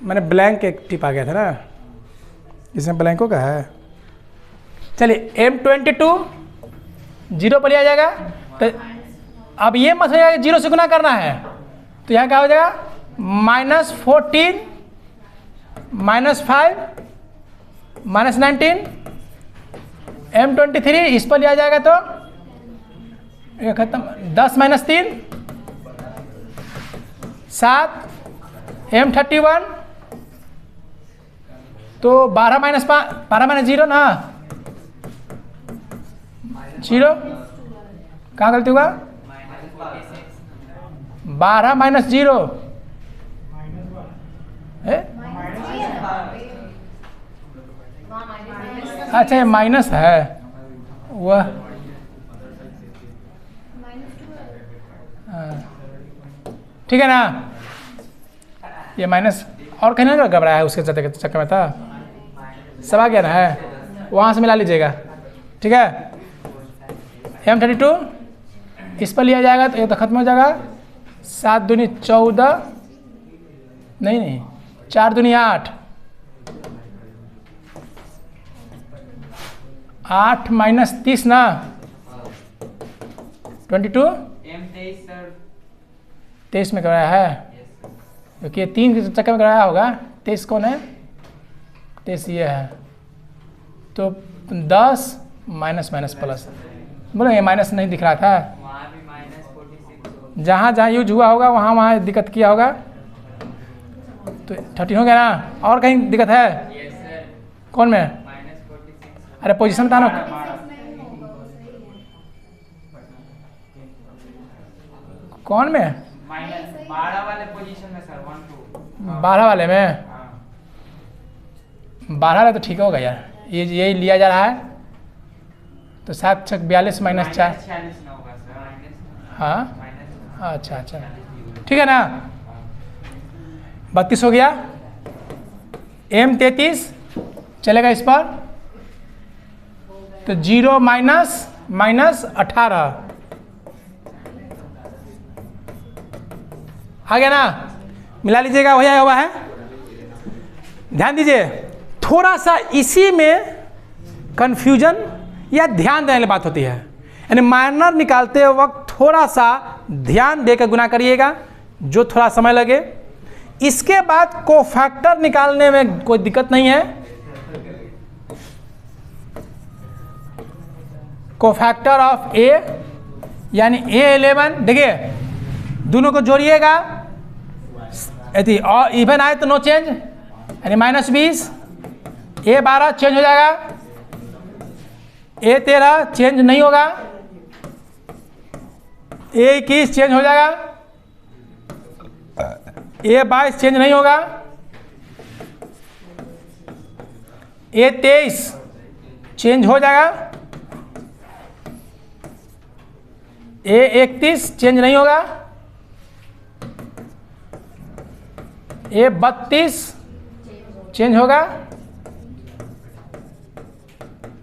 मैंने ब्लैंक एक टिप आ गया था ना, इसमें ब्लैंकों का है। चलिए M22 0 पर लिया जाएगा तो अब ये मत हो जाएगा 0 से गुना करना है तो यहाँ क्या हो जाएगा -14 -5 -19, M23 इस पर लिया जाएगा तो ये खत्म 10 -3 7, M31 तो 12 -0 ना 0, कहाँ गलती होगा 12 -0 अच्छा ये माइनस है वह ठीक है ना, ये माइनस और कहीं ना घबराया है उसके चक्कर में था, सब आ गया ना है, वहाँ से मिला लीजिएगा ठीक है। M32 इस पर लिया जाएगा तो ये तो खत्म हो जाएगा 7 दूनी 14 नहीं 4 दूनी 8 8 -30 ना 22 23 में कराया है क्योंकि ये 3 के चक्कर में कराया होगा। 23 कौन है 23 ये है तो 10 माइनस प्लस बोले ये माइनस नहीं दिख रहा था, जहाँ जहाँ यूज हुआ होगा वहाँ वहाँ दिक्कत किया होगा तो 13 हो गया ना। और कहीं दिक्कत है कौन में? अरे पोजीशन बताना कौन में? 12 वाले पोजीशन में सर 1 2 12 वाले में 12 वाले तो ठीक होगा यार, ये यही लिया जा रहा है तो 7 6 42 -4 हाँ अच्छा ठीक है ना। 32 हो गया। M33 चलेगा इस पर तो 0 -18 आ गया ना, मिला लीजिएगा हो जाएगा हुआ है। ध्यान दीजिए थोड़ा सा इसी में कंफ्यूजन या ध्यान देने वाली बात होती है, यानी माइनर निकालते वक्त थोड़ा सा ध्यान देकर गुना करिएगा जो थोड़ा समय लगे। इसके बाद कोफैक्टर निकालने में कोई दिक्कत नहीं है। कोफैक्टर ऑफ A यानी A11 देखिए दोनों को जोड़िएगा यदि और इवन आए तो नो चेंज, यानी -20, A12 चेंज हो जाएगा, A13 चेंज नहीं होगा, A21 चेंज हो जाएगा, A22 चेंज नहीं होगा, A23 चेंज हो जाएगा, A31 चेंज नहीं होगा, A32 चेंज होगा,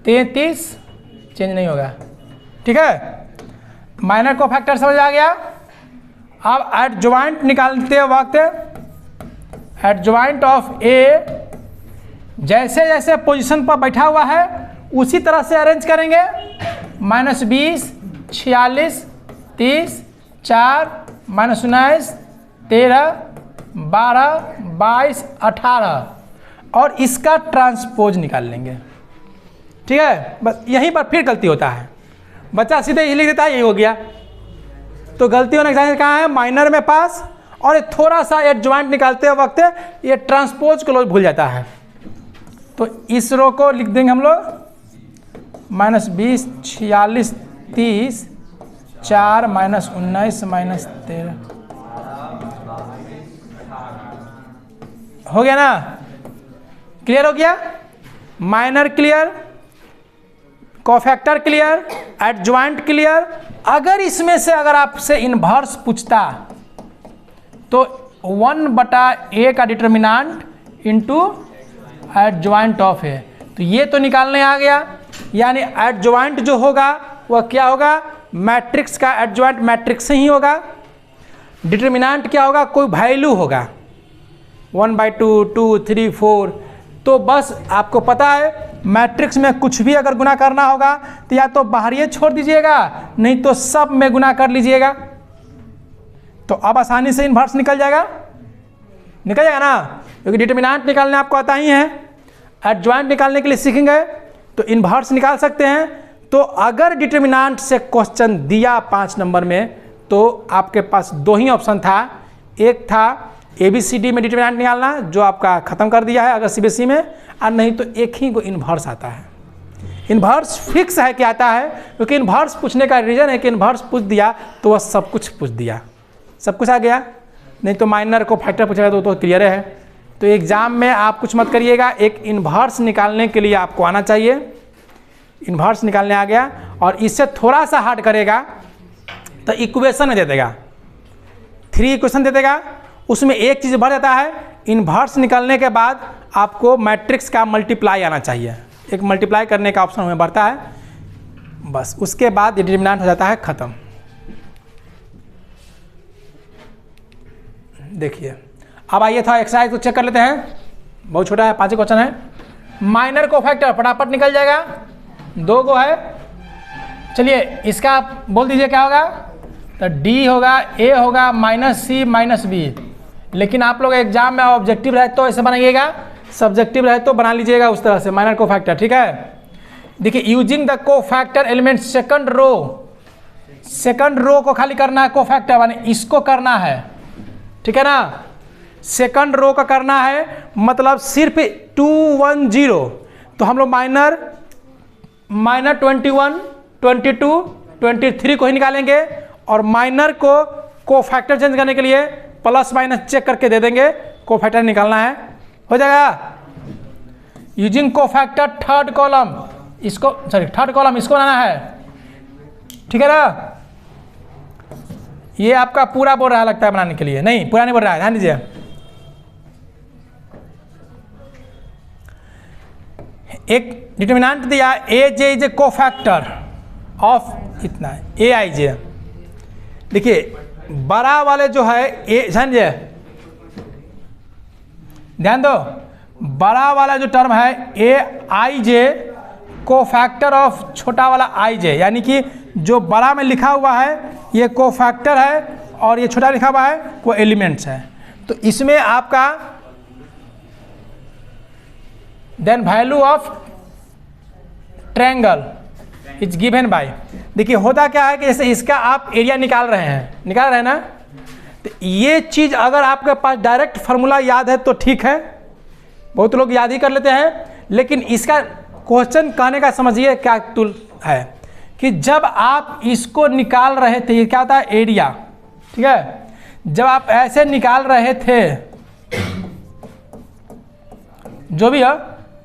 33 चेंज नहीं होगा। ठीक है, माइनर को फैक्टर समझ आ गया। अब एडजॉइंट निकालते वक्त एडजॉइंट ऑफ ए जैसे जैसे पोजीशन पर बैठा हुआ है उसी तरह से अरेंज करेंगे। -20, 46, 30, 4, -19, 13, 12, 22, 18 और इसका ट्रांसपोज निकाल लेंगे। ठीक है, बस यहीं पर फिर गलती होता है, बच्चा सीधे ही लिख देता है, यही हो गया। तो गलती होने का कहाँ है, माइनर में पास, और ये थोड़ा सा एडजॉइंट निकालते वक्त ये ट्रांसपोज को लोग भूल जाता है। तो इस रो को लिख देंगे हम लोग -20, 46, 30, 4, -19, -13 हो गया ना, क्लियर हो गया। Minor clear, cofactor clear, adjoint clear. अगर इसमें से अगर आपसे इन्वर्स पूछता तो 1/a का डिटर्मिनेंट इनटू एडजॉइंट ऑफ ए, तो ये तो निकालने आ गया। यानी एडजॉइंट जो होगा वह क्या होगा, मैट्रिक्स का एडजॉइंट मैट्रिक्स से ही होगा। डिटर्मिनेंट क्या होगा, कोई वैल्यू होगा, 1/2, 2, 3, 4। तो बस आपको पता है मैट्रिक्स में कुछ भी अगर गुना करना होगा तो या तो बाहरी छोड़ दीजिएगा, नहीं तो सब में गुना कर लीजिएगा। तो अब आसानी से इन्वर्स निकल जाएगा ना, क्योंकि डिटर्मिनेंट निकालने आपको आता ही है। एडजॉइंट निकालने के लिए सीखेंगे तो इन्वर्स निकाल सकते हैं। तो अगर डिटर्मिनेंट से क्वेश्चन दिया 5 नंबर में तो आपके पास 2 ही ऑप्शन था। एक था ABCD में डिटर्मिनेंट निकालना, जो आपका ख़त्म कर दिया है अगर CBSE में, और नहीं तो एक ही को इन्वर्स आता है। इन्वर्स फिक्स है कि आता है, क्योंकि इन्वर्स पूछने का रीज़न है कि इन्वर्स पूछ दिया तो वह सब कुछ पूछ दिया, सब कुछ आ गया। नहीं तो माइनर को फैक्टर पूछेगा तो क्लियर है। तो एग्ज़ाम में आप कुछ मत करिएगा, एक इन्वर्स निकालने के लिए आपको आना चाहिए। इन्वर्स निकालने आ गया, और इससे थोड़ा सा हार्ड करेगा तो इक्वेशन दे देगा, 3 इक्वेशन दे देगा। उसमें एक चीज़ बढ़ जाता है, इन्वर्स निकालने के बाद आपको मैट्रिक्स का मल्टीप्लाई आना चाहिए। एक मल्टीप्लाई करने का ऑप्शन हमें बढ़ता है, बस उसके बाद डिटर्मिनेंट हो जाता है ख़त्म। देखिए अब आइए था एक्सरसाइज को चेक कर लेते हैं, बहुत छोटा है, 5 क्वेश्चन है। माइनर को फैक्टर फटाफट निकल जाएगा, 2 गो है। चलिए इसका आप बोल दीजिए क्या होगा, तो D होगा, A होगा, -C -B। लेकिन आप लोग एग्जाम में ऑब्जेक्टिव रहे तो ऐसे बनाइएगा, सब्जेक्टिव रहे तो बना लीजिएगा उस तरह से माइनर को फैक्टर। ठीक है, देखिए यूजिंग द को फैक्टर एलिमेंट सेकंड रो को खाली करना है, को फैक्टर माने इसको करना है। ठीक है ना, सेकंड रो का करना है, मतलब सिर्फ 2, 1, 0। तो हम लोग माइनर 21, 22, 23 को ही निकालेंगे, और माइनर को फैक्टर चेंज करने के लिए प्लस माइनस चेक करके दे देंगे, को फैक्टर निकालना है, हो जाएगा। यूजिंग को फैक्टर थर्ड कॉलम इसको बनाना है। ठीक है ना, ये आपका पूरा बोल रहा है लगता है बनाने के लिए, नहीं पूरा नहीं बोल रहा है, ध्यान दीजिए। एक डिटर्मिनेंट दिया AJ इज ए को फैक्टर ऑफ इतना AIJ। देखिए बड़ा वाले जो है ध्यान दो, बड़ा वाला जो टर्म है AIJ को फैक्टर ऑफ छोटा वाला IJ, यानी कि जो बड़ा में लिखा हुआ है ये को फैक्टर है और ये छोटा लिखा हुआ है वो एलिमेंट्स है। तो इसमें आपका then value of triangle is given by, देखिए होता क्या है कि जैसे इसका आप एरिया निकाल रहे हैं ना, तो ये चीज़ अगर आपके पास डायरेक्ट फार्मूला याद है तो ठीक है, बहुत लोग याद ही कर लेते हैं, लेकिन इसका क्वेश्चन कहने का समझिए क्या टूल है कि जब आप इसको निकाल रहे थे, ये क्या होता है एरिया, ठीक है, जब आप ऐसे निकाल रहे थे, जो भी है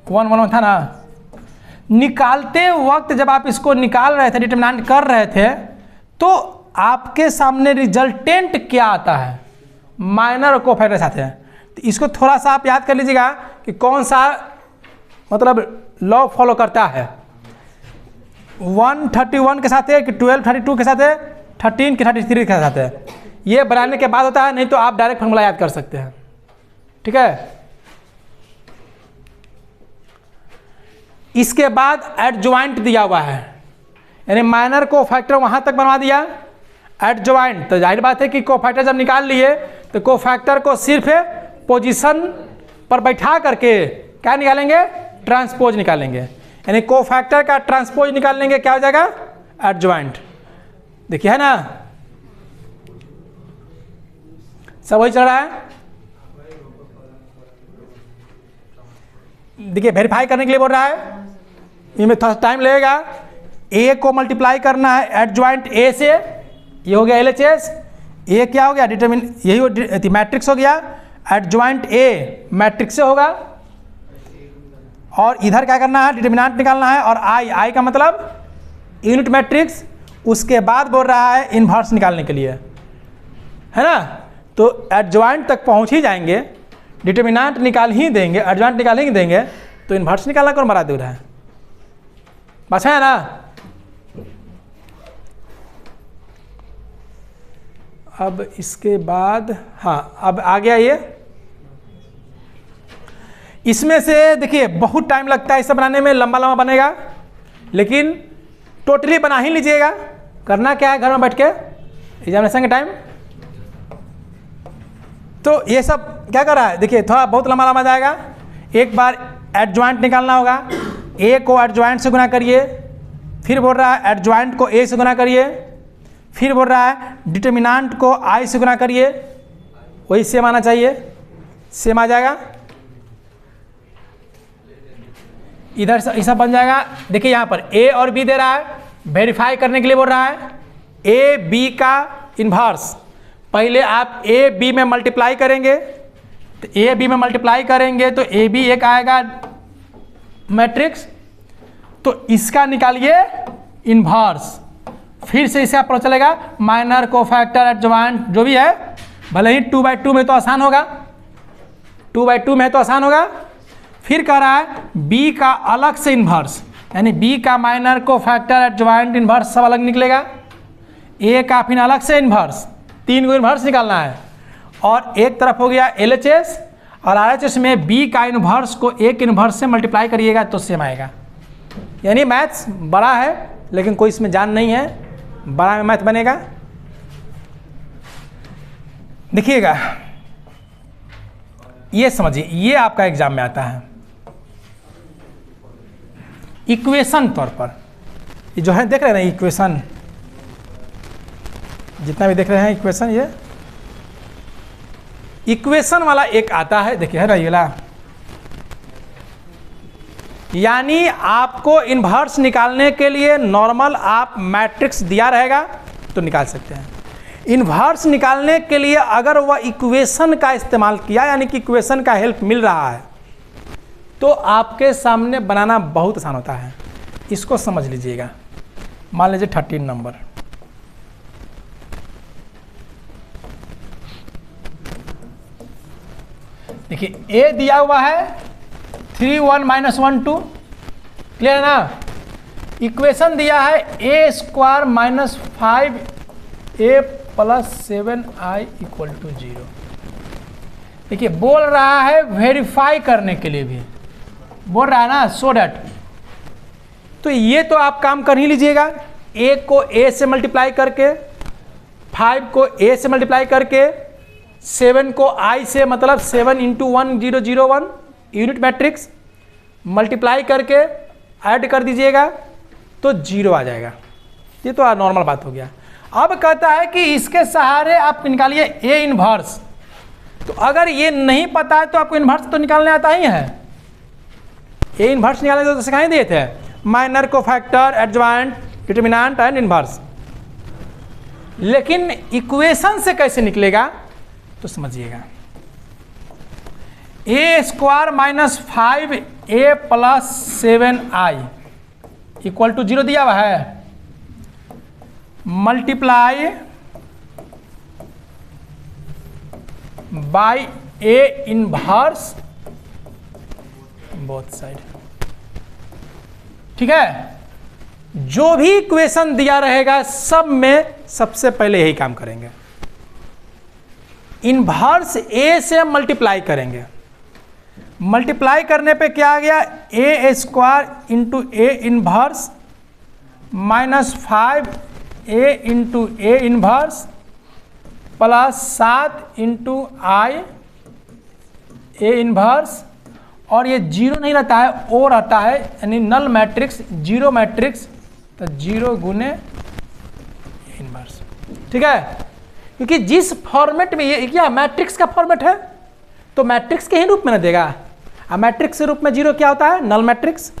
1 1 था ना, निकालते वक्त जब आप इसको निकाल रहे थे, डिटरमिनेंट कर रहे थे, तो आपके सामने रिजल्टेंट क्या आता है, माइनर और कोफैक्टर आते हैं। तो इसको थोड़ा सा आप याद कर लीजिएगा कि कौन सा मतलब लॉ फॉलो करता है। 131 के साथ है कि 1232 के साथ है, 13 के 33 के साथ है, ये बनाने के बाद होता है, नहीं तो आप डायरेक्ट फॉर्मूला याद कर सकते हैं, ठीक है। इसके बाद एडजॉइंट दिया हुआ है, यानी माइनर को फैक्टर वहां तक बनवा दिया, एडजॉइंट, तो जाहिर बात है कि कोफैक्टर जब निकाल लिए तो कोफैक्टर को सिर्फ पोजीशन पर बैठा करके क्या निकालेंगे, ट्रांसपोज निकालेंगे, यानी कोफैक्टर का ट्रांसपोज निकाल लेंगे, क्या हो जाएगा एडजॉइंट। देखिए है ना, सब वही चल रहा है। देखिए वेरीफाई करने के लिए बोल रहा है, इसमें थोड़ा टाइम लगेगा। ए को मल्टीप्लाई करना है एडजॉइंट ए से, ये हो गया LHS, ए क्या हो गया डिटरमिन, यही मैट्रिक्स हो गया, एडजॉइंट ए मैट्रिक्स से होगा, और इधर क्या करना है डिटरमिनेंट निकालना है, और आई का मतलब यूनिट मैट्रिक्स। उसके बाद बोल रहा है इन्वर्स निकालने के लिए, है ना, तो एडजॉइंट तक पहुंच ही जाएंगे, डिटरमिनेंट निकाल ही देंगे, एडजॉइंट निकाल ही देंगे, तो इन्वर्स निकालना कौन बड़ा दूर है, बस है ना। अब इसके बाद हाँ, अब आ गया ये, इसमें से देखिए बहुत टाइम लगता है इसे बनाने में, लंबा लंबा बनेगा, लेकिन टोटली बना ही लीजिएगा। करना क्या है घर में बैठ के एग्जामिनेशन के टाइम, तो ये सब क्या कर रहा है, देखिए थोड़ा बहुत लंबा लंबा जाएगा। एक बार एडजॉइंट निकालना होगा, ए को एडजॉइंट से गुना करिए, फिर बोल रहा है एडजॉइंट को ए से गुना करिए, फिर बोल रहा है डिटरमिनेंट को आई से गुना करिए, वही सेम आना चाहिए, सेम आ जाएगा, इधर से ऐसा बन जाएगा। देखिए यहाँ पर ए और बी दे रहा है, वेरीफाई करने के लिए बोल रहा है ए बी का इन्वर्स, पहले आप ए बी में मल्टीप्लाई करेंगे, तो ए बी में मल्टीप्लाई करेंगे तो ए बी एक आएगा मैट्रिक्स, तो इसका निकालिए इन्वर्स, फिर से इसे आप पता चलेगा माइनर कोफैक्टर एडजॉइंट जो भी है, भले ही 2/2 में तो आसान होगा, 2/2 में तो आसान होगा। फिर कह रहा है बी का अलग से इन्वर्स, यानी बी का माइनर कोफैक्टर एडजॉइंट इन्वर्स सब अलग निकलेगा, ए का फिर अलग से इन्वर्स, 3 को इन्वर्स निकालना है, और एक तरफ हो गया LHS, और RHS में बी का इन्वर्स को एक इन्वर्स से मल्टीप्लाई करिएगा तो सेम आएगा। यानी मैथ्स बड़ा है, लेकिन कोई इसमें जान नहीं है, बड़ा में मैथ बनेगा। देखिएगा ये समझिए, ये आपका एग्जाम में आता है इक्वेशन तौर पर, ये जो है देख रहे हैं ना इक्वेशन, जितना भी देख रहे हैं इक्वेशन, ये इक्वेशन वाला एक आता है, देखिए है ना ये वाला, यानी आपको इन्वर्स निकालने के लिए नॉर्मल आप मैट्रिक्स दिया रहेगा तो निकाल सकते हैं। इन्वर्स निकालने के लिए अगर वह इक्वेशन का इस्तेमाल किया, यानी कि इक्वेशन का हेल्प मिल रहा है, तो आपके सामने बनाना बहुत आसान होता है। इसको समझ लीजिएगा, मान लीजिए 13 नंबर, देखिए ए दिया हुआ है 3 1 - 1 2, क्लियर है ना। इक्वेशन दिया है a² - 5a + 7i = 0। देखिए बोल रहा है वेरीफाई करने के लिए भी बोल रहा है ना, सो डैट, तो ये तो आप काम कर ही लीजिएगा। a को a से मल्टीप्लाई करके, 5 को a से मल्टीप्लाई करके, 7 को i से, मतलब 7 × 1 0 0 1 यूनिट मैट्रिक्स, मल्टीप्लाई करके ऐड कर दीजिएगा तो 0 आ जाएगा। ये तो नॉर्मल बात हो गया। अब कहता है कि इसके सहारे आप निकालिए ए इन्वर्स, तो अगर ये नहीं पता है तो आपको इन्वर्स तो निकालने आता ही है। ये इन्वर्स निकालने तो सिखाई दिए थे, minor, cofactor, adjoint, determinant and inverse. लेकिन इक्वेशन से कैसे निकलेगा तो समझिएगा। A square minus 5a plus 7i equal to 0 दिया हुआ है, multiply by A inverse both side. ठीक है, जो भी इक्वेशन दिया रहेगा सब में सबसे पहले यही काम करेंगे, इनवर्स ए से मल्टीप्लाई करेंगे। मल्टीप्लाई करने पे क्या आ गया, A square into A inverse minus 5a into A inverse plus 7 into I A inverse. और ये 0 नहीं रहता है, ओ रहता है, यानी नल मैट्रिक्स, जीरो मैट्रिक्स, तो 0 गुने इनवर्स। ठीक है, क्योंकि जिस फॉर्मेट में ये क्या मैट्रिक्स का फॉर्मेट है तो मैट्रिक्स के ही रूप में ना देगा। अब मैट्रिक्स के रूप में 0 क्या होता है, नल मैट्रिक्स,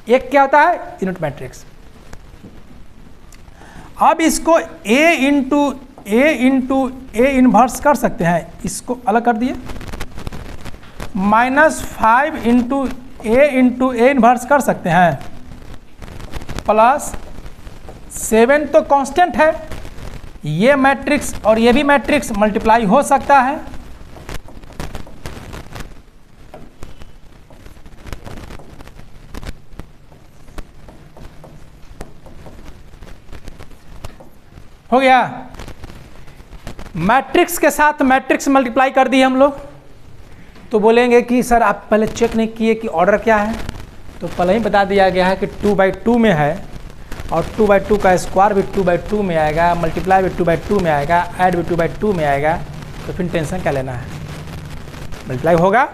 1 क्या होता है, यूनिट मैट्रिक्स। अब इसको a इंटू ए इनवर्स कर सकते हैं, इसको अलग कर दिए, माइनस 5 इंटू ए इनवर्स कर सकते हैं, प्लस 7 तो कांस्टेंट है, ये मैट्रिक्स और ये भी मैट्रिक्स मल्टीप्लाई हो सकता है। हो गया, मैट्रिक्स के साथ मैट्रिक्स मल्टीप्लाई कर दिए हम लोग। तो बोलेंगे कि सर आप पहले चेक नहीं किए कि ऑर्डर क्या है, तो पहले ही बता दिया गया है कि 2/2 में है, और 2/2 का स्क्वायर भी 2/2 में आएगा, मल्टीप्लाई भी 2/2 में आएगा, ऐड भी 2/2 में आएगा, तो फिर टेंशन क्या लेना है, मल्टीप्लाई होगा।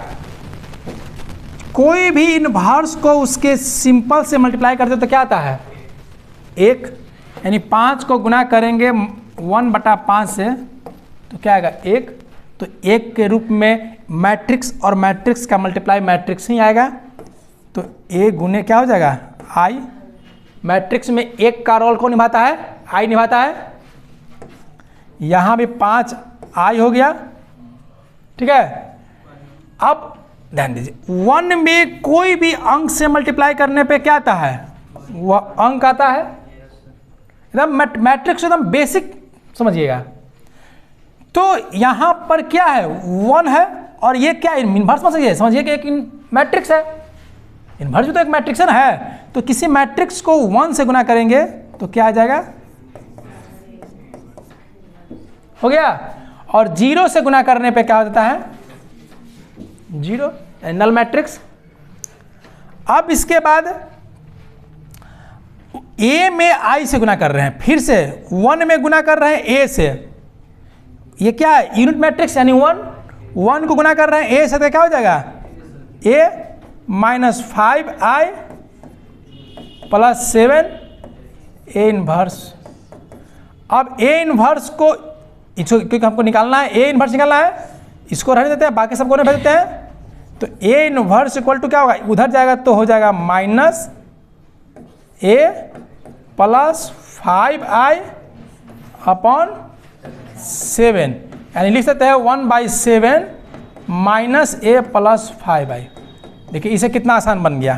कोई भी इनवर्स को उसके सिंपल से मल्टीप्लाई करते तो क्या आता है, 1, यानी 5 को गुना करेंगे 1/5 से तो क्या आएगा, 1। तो 1 के रूप में मैट्रिक्स और मैट्रिक्स का मल्टीप्लाई मैट्रिक्स ही आएगा, तो a गुने क्या हो जाएगा, i। मैट्रिक्स में 1 का रोल कौन निभाता है, i निभाता है। यहाँ भी 5i हो गया। ठीक है, अब ध्यान दीजिए, 1 में कोई भी अंक से मल्टीप्लाई करने पे क्या आता है, वह अंक आता है। एकदम मैट्रिक्स एकदम बेसिक समझिएगा। तो यहाँ पर क्या है, 1 है, और ये क्या इनवर्स समझिए कि एक मैट्रिक्स है, इनवर्स भी तो एक मैट्रिक्स है ना, है। तो किसी मैट्रिक्स को 1 से गुना करेंगे तो क्या आ जाएगा, हो गया। और 0 से गुना करने पे क्या हो जाता है, 0, नल मैट्रिक्स। अब इसके बाद a में i से गुना कर रहे हैं, फिर से 1 में गुना कर रहे हैं a से, ये क्या है, यूनिट मैट्रिक्स, यानी 1 को गुना कर रहे हैं a से, तो क्या हो जाएगा, a minus 5i plus 7 a inverse. अब a इनवर्स को, इसको क्योंकि हमको निकालना है, a इनवर्स निकालना है, इसको रहने देते हैं, बाकी सबको नहीं भेज देते हैं। तो a इनवर्स इक्वल टू क्या होगा, उधर जाएगा तो हो जाएगा minus a plus 5i upon 7, यानी लिख सकते हैं 1/7 माइनस a प्लस 5i। देखिए इसे कितना आसान बन गया।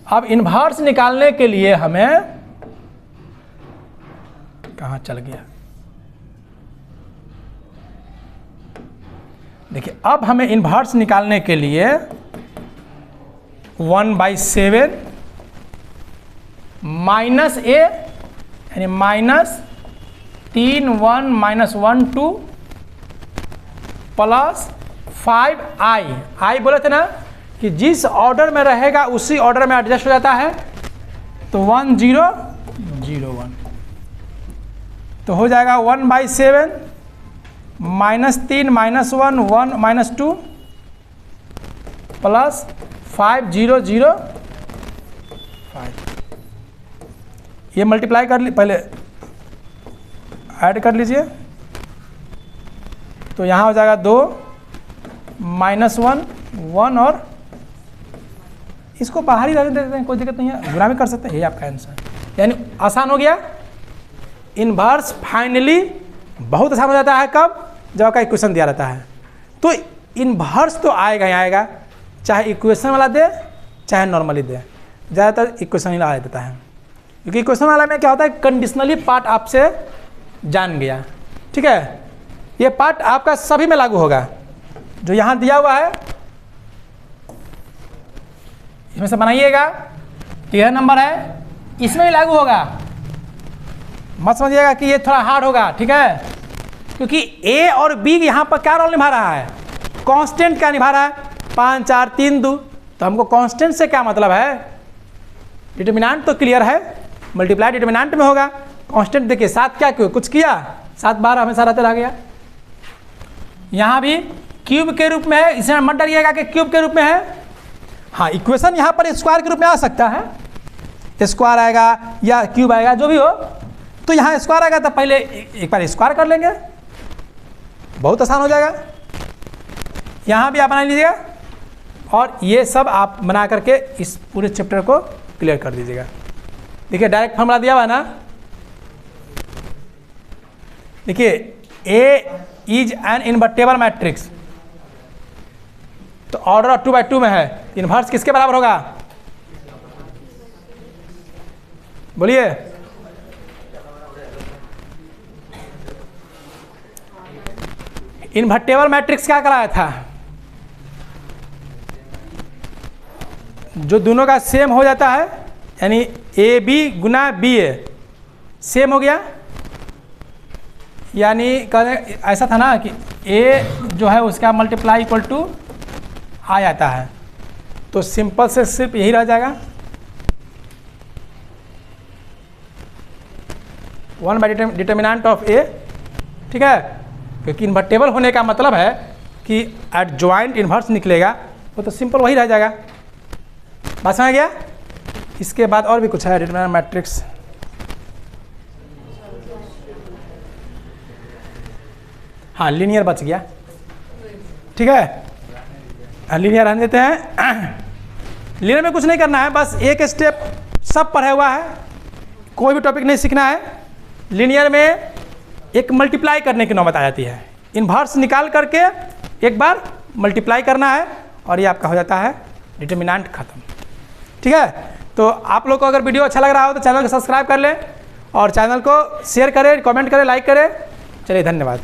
अब इनवर्स निकालने के लिए हमें, कहाँ चल गया, देखिए अब हमें इनवर्स निकालने के लिए 1/7 माइनस a, यानी माइनस 3 1 माइनस 1 2 प्लस 5i बोले थे ना कि जिस ऑर्डर में रहेगा उसी ऑर्डर में एडजस्ट हो जाता है, तो 1 0 0 1, तो हो जाएगा 1/7 माइनस 3 माइनस 1 1 माइनस 2 प्लस 5 0 0 5। ये मल्टीप्लाई कर ली, पहले ऐड कर लीजिए, तो यहाँ हो जाएगा 2 -1 1 और इसको बाहर ही रहने देते हैं, कोई दिक्कत नहीं है, गुना भी कर सकते हैं, ये आपका आंसर। यानी आसान हो गया। इन्वर्स फाइनली बहुत आसान हो जाता है कब, जब आपका इक्वेशन दिया रहता है। तो इन्वर्स तो आएगा ही आएगा, चाहे इक्वेशन वाला दे चाहे नॉर्मली दे, ज़्यादातर इक्वेशन ही ला देता है, क्योंकि इक्वेशन वाला में क्या होता है, कंडीशनली पार्ट आपसे जान गया। ठीक है, ये पार्ट आपका सभी में लागू होगा, जो यहाँ दिया हुआ है इसमें से बनाइएगा, क्लियर नंबर है, इसमें भी लागू होगा। मत समझिएगा कि ये थोड़ा हार्ड होगा, ठीक है, क्योंकि ए और बी यहाँ पर क्या रोल निभा रहा है, कांस्टेंट क्या निभा रहा है, 5 4 3 2। तो हमको कांस्टेंट से क्या मतलब है, डिटरमिनेंट तो क्लियर है, मल्टीप्लाई डिटरमिनेंट में होगा। कांस्टेंट देखिए 7 क्या क्यों कुछ किया, 7 बार हमेशा रहते रह गया। यहाँ भी क्यूब के रूप में है, इसमें मत डरिएगा कि क्यूब के रूप में है। हाँ, इक्वेशन यहाँ पर स्क्वायर के रूप में आ सकता है, स्क्वायर आएगा या क्यूब आएगा, जो भी हो। तो यहाँ स्क्वायर आएगा तो पहले एक बार स्क्वायर कर लेंगे, बहुत आसान हो जाएगा। यहाँ भी आप बना लीजिएगा, और ये सब आप बना करके इस पूरे चैप्टर को क्लियर कर दीजिएगा। देखिए डायरेक्ट फॉर्मूला दिया हुआ है ना, देखिए ए इज एन इनवर्टेबल मैट्रिक्स, तो ऑर्डर 2/2 में है, इन्वर्स किसके बराबर होगा, बोलिए। इनवर्टेबल मैट्रिक्स क्या कराया था, जो दोनों का सेम हो जाता है, यानी ए बी गुना बी ए सेम हो गया। यानी ऐसा था ना कि ए जो है उसका मल्टीप्लाई इक्वल टू आ जाता है, तो सिंपल से सिर्फ यही रह जाएगा 1/डिटर्मिनेंट ऑफ ए। ठीक है, क्योंकि इन्वर्टेबल होने का मतलब है कि एडजॉइंट इन्वर्स निकलेगा, वो तो सिंपल वही रह जाएगा। बात समझ गया। इसके बाद और भी कुछ है, डिटरमिनेंट मैट्रिक्स, हाँ लीनियर बच गया, ठीक है, लीनियर रहने देते हैं। लीनियर में कुछ नहीं करना है, बस एक स्टेप सब पढ़ा हुआ है, कोई भी टॉपिक नहीं सीखना है। लीनियर में एक मल्टीप्लाई करने की नौबत आ जाती है, इन्वर्स निकाल करके एक बार मल्टीप्लाई करना है और ये आपका हो जाता है डिटरमिनेंट खत्म। ठीक है, तो आप लोग को अगर वीडियो अच्छा लग रहा हो तो चैनल को सब्सक्राइब कर लें और चैनल को शेयर करें, कमेंट करें, लाइक करें। चलिए धन्यवाद।